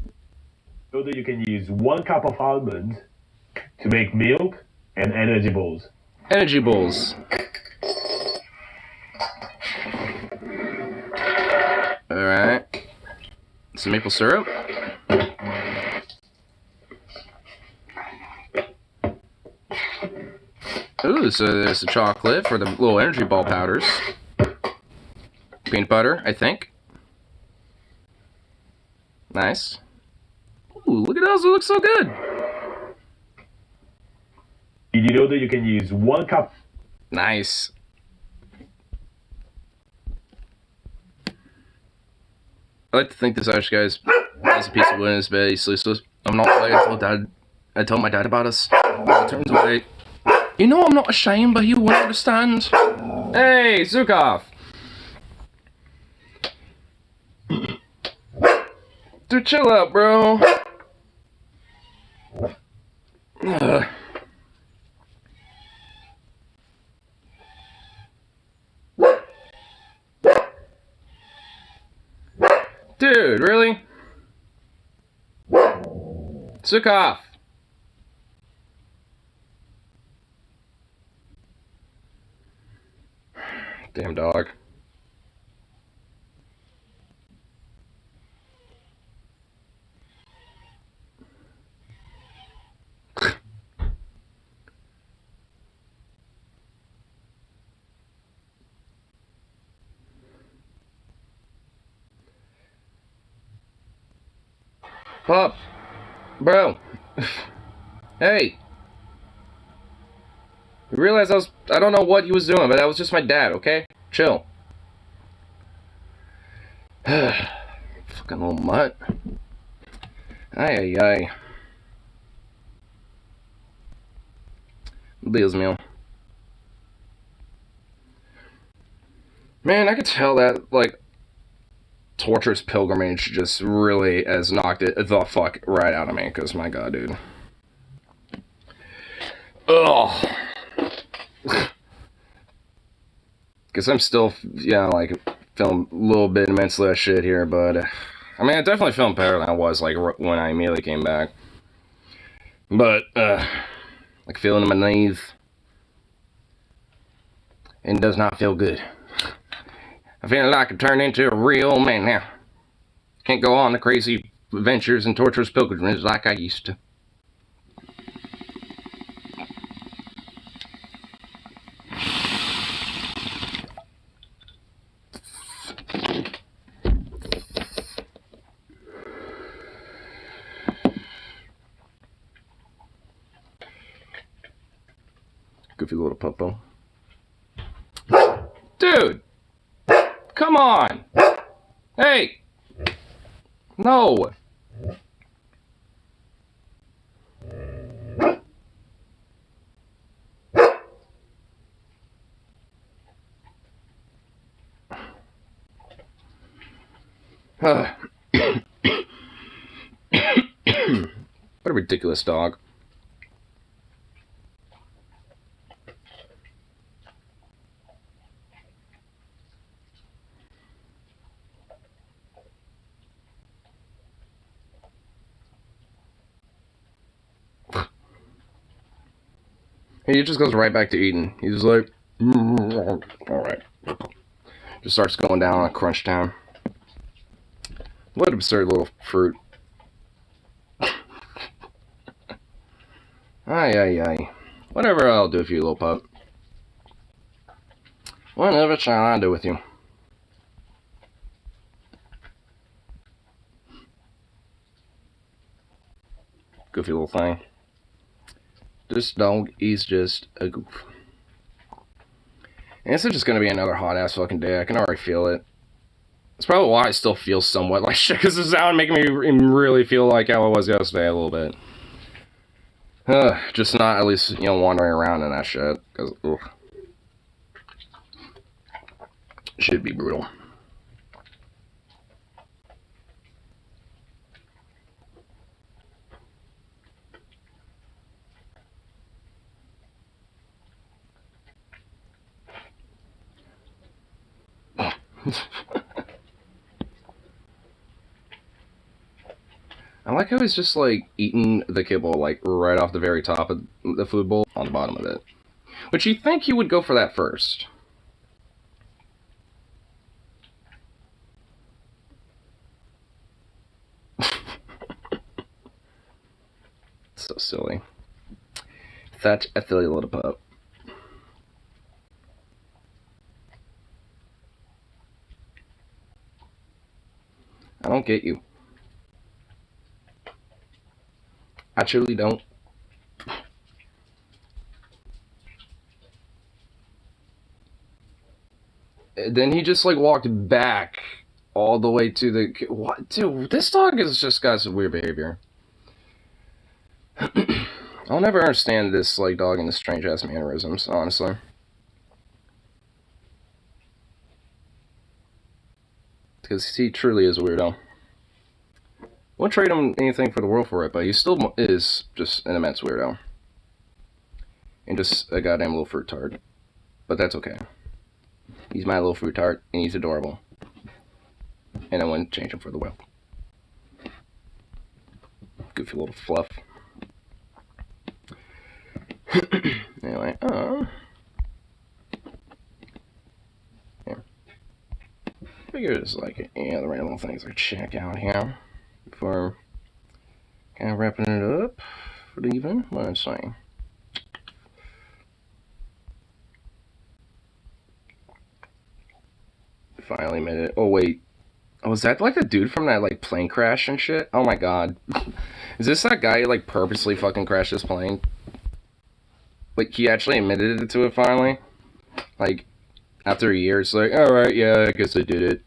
You know that you can use 1 cup of almond to make milk and energy balls. Energy balls. Alright. Some maple syrup. Ooh, so there's the chocolate for the little energy ball powders. Peanut butter, I think. Nice. Ooh, look at those, it looks so good. Did you know that you can use 1 cup? Nice. I like to think this Irish guy has a piece of wood in his bed. He's sleepless. I'm not like I told my dad about us. It turns away. You know I'm not ashamed, but he won't understand. Hey, Zukov. Dude, chill out, bro. Dude, really? Zukov. Damn dog. Pup. Bro. Hey. You realize I don't know what he was doing, but that was just my dad, okay? Chill. Fucking little mutt. Ay, ay, ay. Deus meu. Man, I could tell that, like, Torturous Pilgrimage just really has knocked it the fuck right out of me, because my god, dude. Ugh. Because I'm still, yeah, like, feeling a little bit immensely of shit here, but, I mean, I definitely feeling better than I was, like, when I immediately came back. But, like, feeling in my knees. It does not feel good. I feel like I turned into a real man now. Can't go on the crazy adventures and torturous pilgrimages like I used to. Goofy little puppo. Dude! Come on! Hey! No! What a ridiculous dog. He just goes right back to eating. He's like, alright. Just starts going down on crunch time. What absurd little fruit. Ay. Whatever I'll do with you, little pup. Whatever shall I do with you? Goofy little thing. This dog is just a goof. And this is just gonna be another hot ass fucking day. I can already feel it. That's probably why I still feel somewhat like shit, because this sound making me really feel like how I was yesterday a little bit. Just not at least, you know, wandering around in that shit, because, should be brutal. I like how he's just like eating the kibble like right off the very top of the food bowl on the bottom of it. Which you think he would go for that first. So silly. Such a silly little pup. I don't get you. I truly don't. Then he just like walked back all the way to the... What? Dude, this dog has just got some weird behavior. I'll never understand this like dog and the strange ass mannerisms, honestly. Because he truly is a weirdo. Won't trade him anything for the world for it, but he still is just an immense weirdo. And just a goddamn little fruit tart. But that's okay. He's my little fruit tart, and he's adorable. And I wouldn't change him for the world. Goofy little fluff. Anyway, yeah. Figure there's like any other random things I check out here before kind of wrapping it up for the evening. Let's see. Finally made it. Oh wait. Oh, is that like the dude from that like plane crash and shit? Oh my god. Is this that guy who like purposely fucking crashed his plane? Like he actually admitted it to it finally? Like after a year, it's like, alright, yeah, I guess I did it.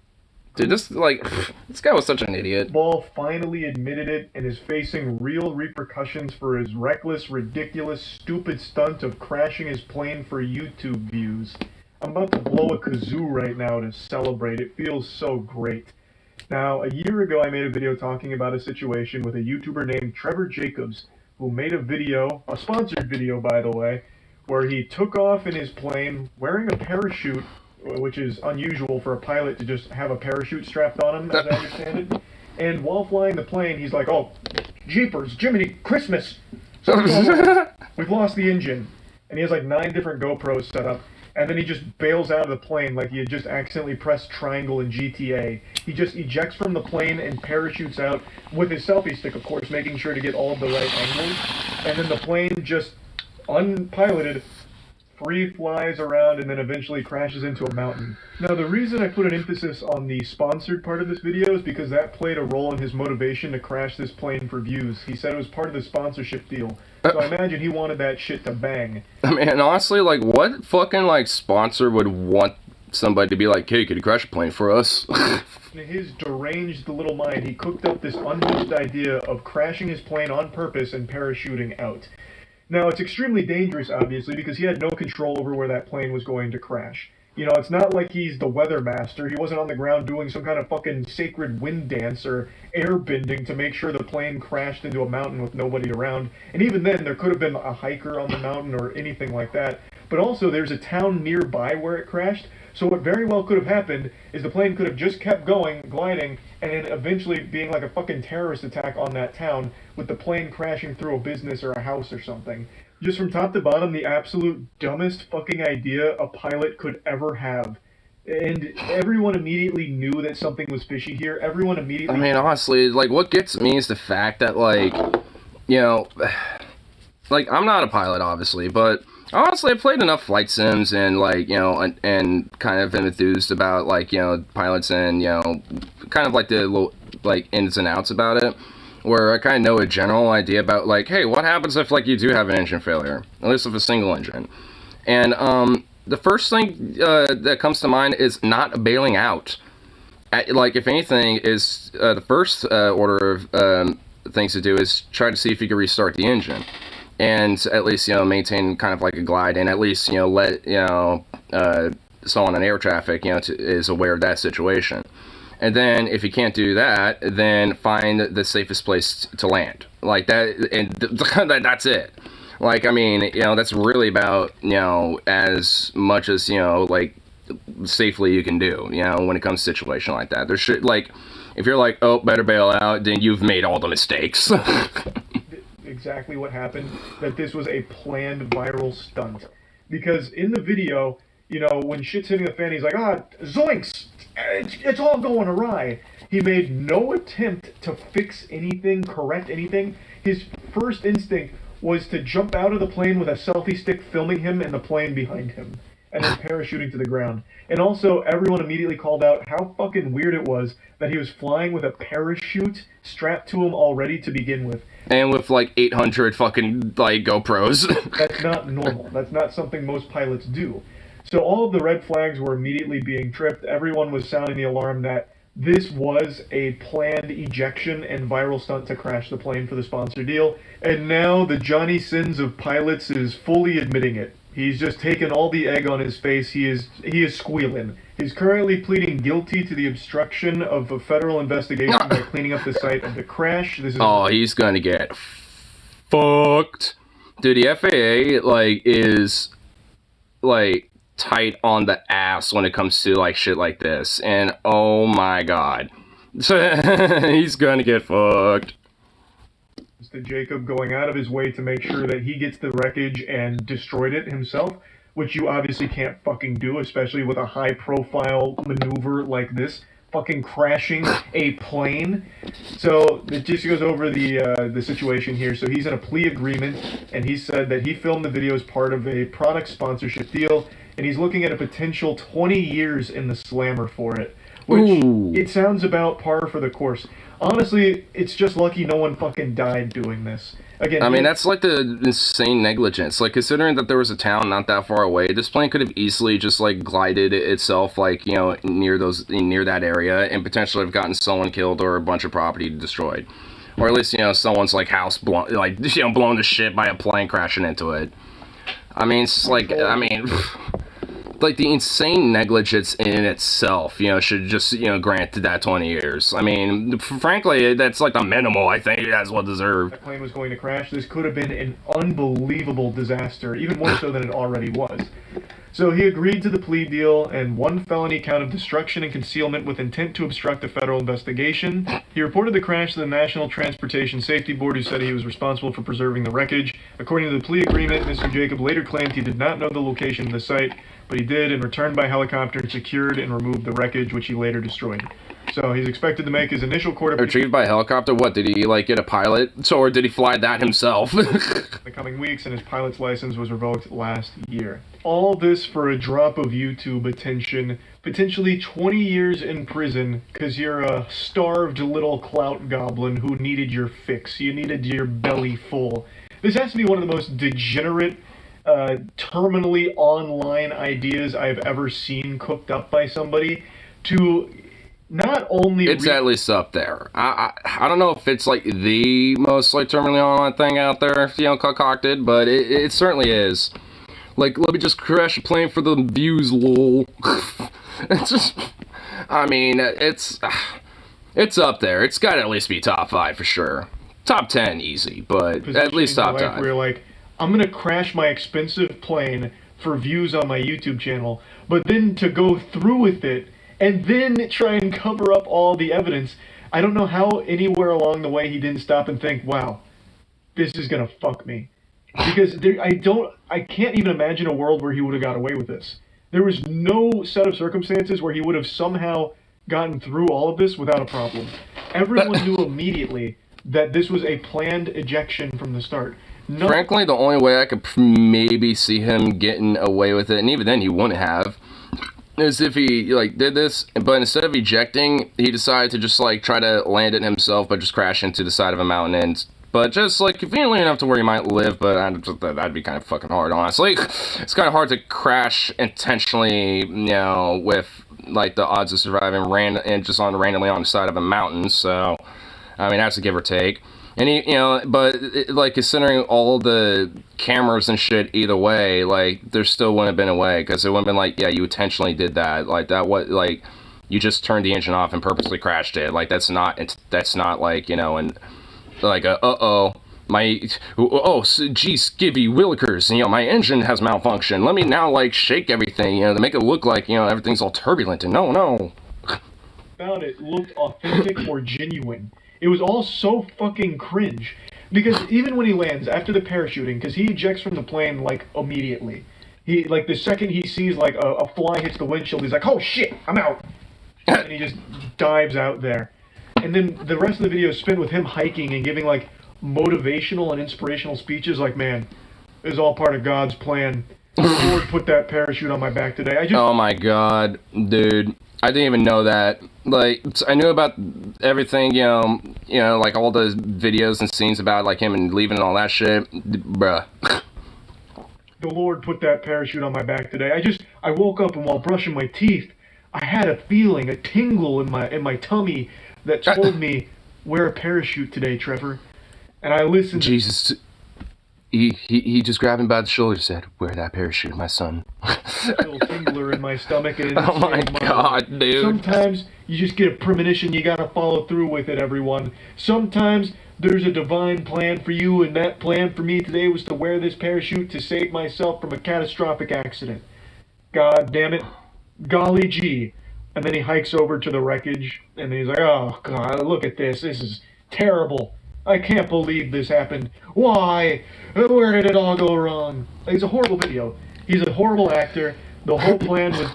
Dude, this guy was such an idiot. Ball finally admitted it and is facing real repercussions for his reckless, ridiculous, stupid stunt of crashing his plane for YouTube views. I'm about to blow a kazoo right now to celebrate. It feels so great. Now, a year ago I made a video talking about a situation with a YouTuber named Trevor Jacobs, who made a video, a sponsored video by the way, where he took off in his plane wearing a parachute, which is unusual for a pilot to just have a parachute strapped on him, as I understand it. And while flying the plane, he's like, oh, jeepers, Jiminy, Christmas! We've lost the engine. And he has like 9 different GoPros set up. And then he just bails out of the plane like he had just accidentally pressed triangle in GTA. He just ejects from the plane and parachutes out with his selfie stick, of course, making sure to get all of the right angles. And then the plane just, unpiloted, free flies around and then eventually crashes into a mountain. Now the reason I put an emphasis on the sponsored part of this video is because that played a role in his motivation to crash this plane for views. He said it was part of the sponsorship deal. So I imagine he wanted that shit to bang. I mean, and honestly, like, what fucking, like, sponsor would want somebody to be like, hey, could you crash a plane for us? In his deranged little mind, he cooked up this unhinged idea of crashing his plane on purpose and parachuting out. Now, it's extremely dangerous, obviously, because he had no control over where that plane was going to crash. You know, it's not like he's the weather master. He wasn't on the ground doing some kind of fucking sacred wind dance or airbending to make sure the plane crashed into a mountain with nobody around. And even then, there could have been a hiker on the mountain or anything like that. But also, there's a town nearby where it crashed. So what very well could have happened is the plane could have just kept going, gliding, and then eventually being like a fucking terrorist attack on that town with the plane crashing through a business or a house or something. Just from top to bottom, the absolute dumbest fucking idea a pilot could ever have. And everyone immediately knew that something was fishy here. Everyone immediately... I mean, honestly, like, what gets me is the fact that, like, you know, like, I'm not a pilot, obviously, but honestly, I played enough flight sims and, like, you know, and kind of am enthused about, like, you know, pilots and, you know, kind of like the little, like, ins and outs about it, where I kind of know a general idea about, like, hey, what happens if, like, you do have an engine failure, at least with a single engine. And, the first thing that comes to mind is not bailing out. Like, if anything, is the first order of things to do is try to see if you can restart the engine, and at least, you know, maintain kind of like a glide, and at least, you know, let, you know, someone in air traffic, you know, is aware of that situation. And then if you can't do that, then find the safest place to land. Like that, and that's it. Like, I mean, you know, that's really about, you know, as much as, you know, like, safely you can do, you know, when it comes to a situation like that. There should, like, if you're like, oh, better bail out, then you've made all the mistakes. Exactly what happened, that this was a planned viral stunt. Because in the video, you know, when shit's hitting the fan, he's like, zoinks! It's all going awry. He made no attempt to fix anything, correct anything. His first instinct was to jump out of the plane with a selfie stick filming him and the plane behind him, and then parachuting to the ground. And also, everyone immediately called out how fucking weird it was that he was flying with a parachute strapped to him already to begin with. And with, like, 800 fucking, like, GoPros. That's not normal. That's not something most pilots do. So all of the red flags were immediately being tripped. Everyone was sounding the alarm that this was a planned ejection and viral stunt to crash the plane for the sponsor deal. And now the Johnny Sins of pilots is fully admitting it. He's just taken all the egg on his face. He is squealing. He's currently pleading guilty to the obstruction of a federal investigation by cleaning up the site of the crash. This is he's gonna get fucked. Dude, the FAA, like, is, like, tight on the ass when it comes to, like, shit like this. And, oh my god. He's gonna get fucked. Mr. Jacob going out of his way to make sure that he gets the wreckage and destroyed it himself, which you obviously can't fucking do, especially with a high-profile maneuver like this, fucking crashing a plane. So it just goes over the situation here. So he's in a plea agreement, and he said that he filmed the video as part of a product sponsorship deal, and he's looking at a potential 20 years in the slammer for it, which it sounds about par for the course. Honestly, it's just lucky no one fucking died doing this. Again, I mean, that's like the insane negligence. Like, considering that there was a town not that far away, this plane could have easily just, like, glided itself, like, you know, near that area, and potentially have gotten someone killed or a bunch of property destroyed. Or at least, you know, someone's, like, house blown, like, you know, blown to shit by a plane crashing into it. I mean, it's like, I mean, like, the insane negligence in itself, you know, should just, you know, grant that 20 years. I mean, frankly, that's like the minimal, I think, that's what deserved. That plane was going to crash. This could have been an unbelievable disaster, even more so than it already was. So he agreed to the plea deal and one felony count of destruction and concealment with intent to obstruct a federal investigation. He reported the crash to the National Transportation Safety Board, who said he was responsible for preserving the wreckage. According to the plea agreement, Mr. Jacob later claimed he did not know the location of the site, but he did, and returned by helicopter and secured and removed the wreckage, which he later destroyed. So he's expected to make his initial court appearance. Retrieved by helicopter? What, did he, like, get a pilot? Or did he fly that himself? In the coming weeks, and his pilot's license was revoked last year. All this for a drop of YouTube attention, potentially 20 years in prison, because you're a starved little clout goblin who needed your fix. You needed your belly full. This has to be one of the most degenerate, terminally online ideas I've ever seen cooked up by somebody to not only... It's at least up there. I don't know if it's, like, the most, like, terminally online thing out there, you know, concocted, but it certainly is. Like, let me just crash a plane for the views, lol. It's just... I mean, it's up there. It's got to at least be top 5 for sure. Top 10, easy, but at least top 5. Where, like, I'm gonna crash my expensive plane for views on my YouTube channel, but then to go through with it, and then try and cover up all the evidence, I don't know how anywhere along the way he didn't stop and think, wow, this is gonna fuck me. because I can't even imagine a world where he would have got away with this. There was no set of circumstances where he would have somehow gotten through all of this without a problem. Everyone knew immediately that this was a planned ejection from the start. No. Frankly, the only way I could maybe see him getting away with it, and even then he wouldn't have, is if he, like, did this, but instead of ejecting, he decided to just, like, try to land it himself, but just crash into the side of a mountain, and, but just, like, conveniently enough to where he might live, but that'd be kind of fucking hard, honestly. It's kind of hard to crash intentionally, you know, with, like, the odds of surviving just randomly on the side of a mountain, so, I mean, that's a give or take. And he, you know, but like considering all the cameras and shit either way, like there still wouldn't have been a way, because it wouldn't have been like, yeah, you intentionally did that, like that, what, like you just turned the engine off and purposely crashed it, like that's not like, you know, and like gee, skivvy willikers, you know, my engine has malfunctioned, let me now like shake everything, you know, to make it look like, you know, everything's all turbulent, and no. Found it looked authentic or genuine. It was all so fucking cringe. Because even when he lands, after the parachuting, because he ejects from the plane, like, immediately. He, like, the second he sees, like, a fly hits the windshield, he's like, oh shit, I'm out. And he just dives out there. And then the rest of the video is spent with him hiking and giving, like, motivational and inspirational speeches, like, man, it was all part of God's plan. The Lord put that parachute on my back today. Oh my god, dude. I didn't even know that. Like, I knew about everything, you know, like all the videos and scenes about like him and leaving and all that shit. Bruh. The Lord put that parachute on my back today. I woke up and while brushing my teeth, I had a feeling, a tingle in my tummy that told me, wear a parachute today, Trevor. And I listened. Jesus. He just grabbed him by the shoulder and said, wear that parachute, my son. Little tingler in my stomach. And oh my god, dude. Sometimes you just get a premonition, you gotta follow through with it, everyone. Sometimes there's a divine plan for you, and that plan for me today was to wear this parachute to save myself from a catastrophic accident. God damn it. Golly gee. And then he hikes over to the wreckage, and he's like, oh god, look at this. This is terrible. I can't believe this happened. Why? Where did it all go wrong? It's a horrible video. He's a horrible actor. The whole plan was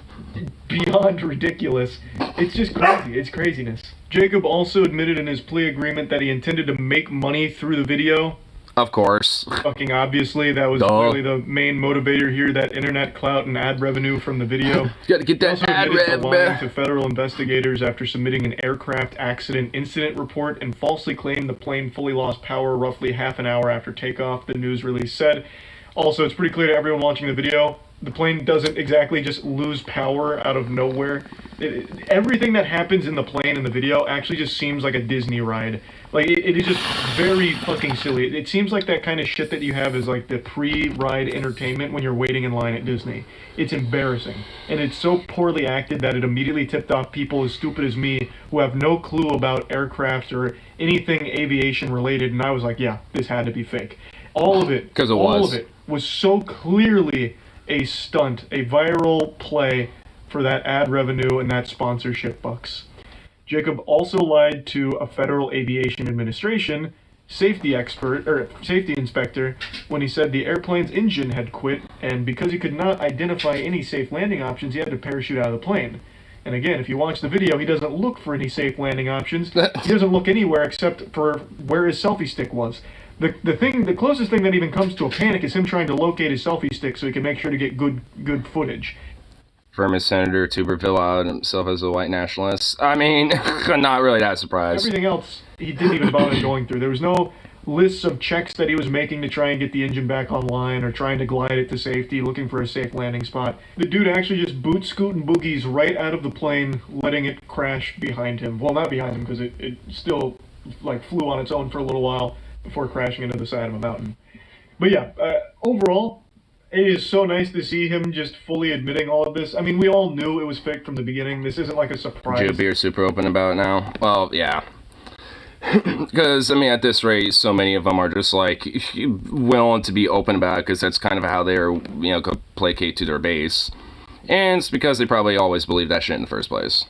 beyond ridiculous. It's just crazy. It's craziness. Jacob also admitted in his plea agreement that he intended to make money through the video. Of course. Fucking obviously, that was clearly the main motivator here, that internet clout and ad revenue from the video. You gotta get that ad rev, lying to federal investigators after submitting an aircraft accident incident report and falsely claimed the plane fully lost power roughly half an hour after takeoff, the news release said. Also, it's pretty clear to everyone watching the video, the plane doesn't exactly just lose power out of nowhere. Everything that happens in the plane in the video actually just seems like a Disney ride. Like, it is just very fucking silly. It seems like that kind of shit that you have is like the pre-ride entertainment when you're waiting in line at Disney. It's embarrassing. And it's so poorly acted that it immediately tipped off people as stupid as me who have no clue about aircraft or anything aviation related, and I was like, yeah, this had to be fake. All of it, all of it was so clearly a stunt, a viral play for that ad revenue and that sponsorship bucks. Jacob also lied to a Federal Aviation Administration safety inspector when he said the airplane's engine had quit, and because he could not identify any safe landing options, he had to parachute out of the plane. And again, if you watch the video, he doesn't look for any safe landing options. He doesn't look anywhere except for where his selfie stick was. The closest thing that even comes to a panic is him trying to locate his selfie stick so he can make sure to get good footage. Former Senator Tuberville out himself as a white nationalist. I mean, not really that surprised. Everything else he didn't even bother going through. There was no lists of checks that he was making to try and get the engine back online or trying to glide it to safety, looking for a safe landing spot. The dude actually just boot scoot and boogies right out of the plane, letting it crash behind him. Well, not behind him, because it still like flew on its own for a little while before crashing into the side of a mountain. But yeah, overall, it is so nice to see him just fully admitting all of this. I mean, we all knew it was fake from the beginning. This isn't like a surprise. Joe Beer's super open about it now. Well, yeah. Because, I mean, at this rate, so many of them are just, like, willing to be open about it because that's kind of how they're, you know, placate to their base. And it's because they probably always believed that shit in the first place.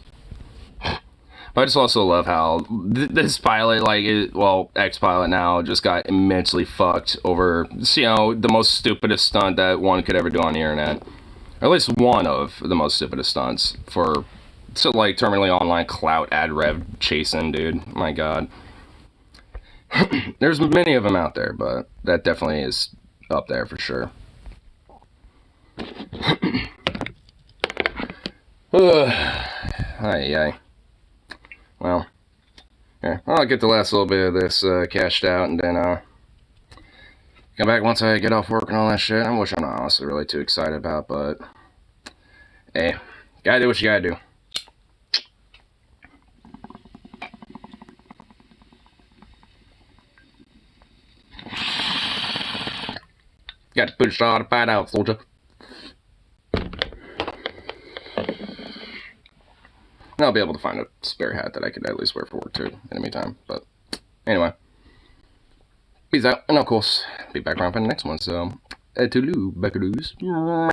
But I just also love how this pilot, like, ex-pilot now, just got immensely fucked over, you know, the most stupidest stunt that one could ever do on the internet. Or at least one of the most stupidest stunts for, so, like, terminally online clout ad rev chasing, dude. My god. There's many of them out there, but that definitely is up there for sure. Aye. Well, yeah, I'll get the last little bit of this cashed out, and then come back once I get off work and all that shit. Which I'm not honestly really too excited about, but hey, gotta do what you gotta do. Got to push all the fight out, soldier. And I'll be able to find a spare hat that I could at least wear for work too in the meantime. But anyway, peace out, and of course, be back around for the next one. So, toodaloo, buckaroos.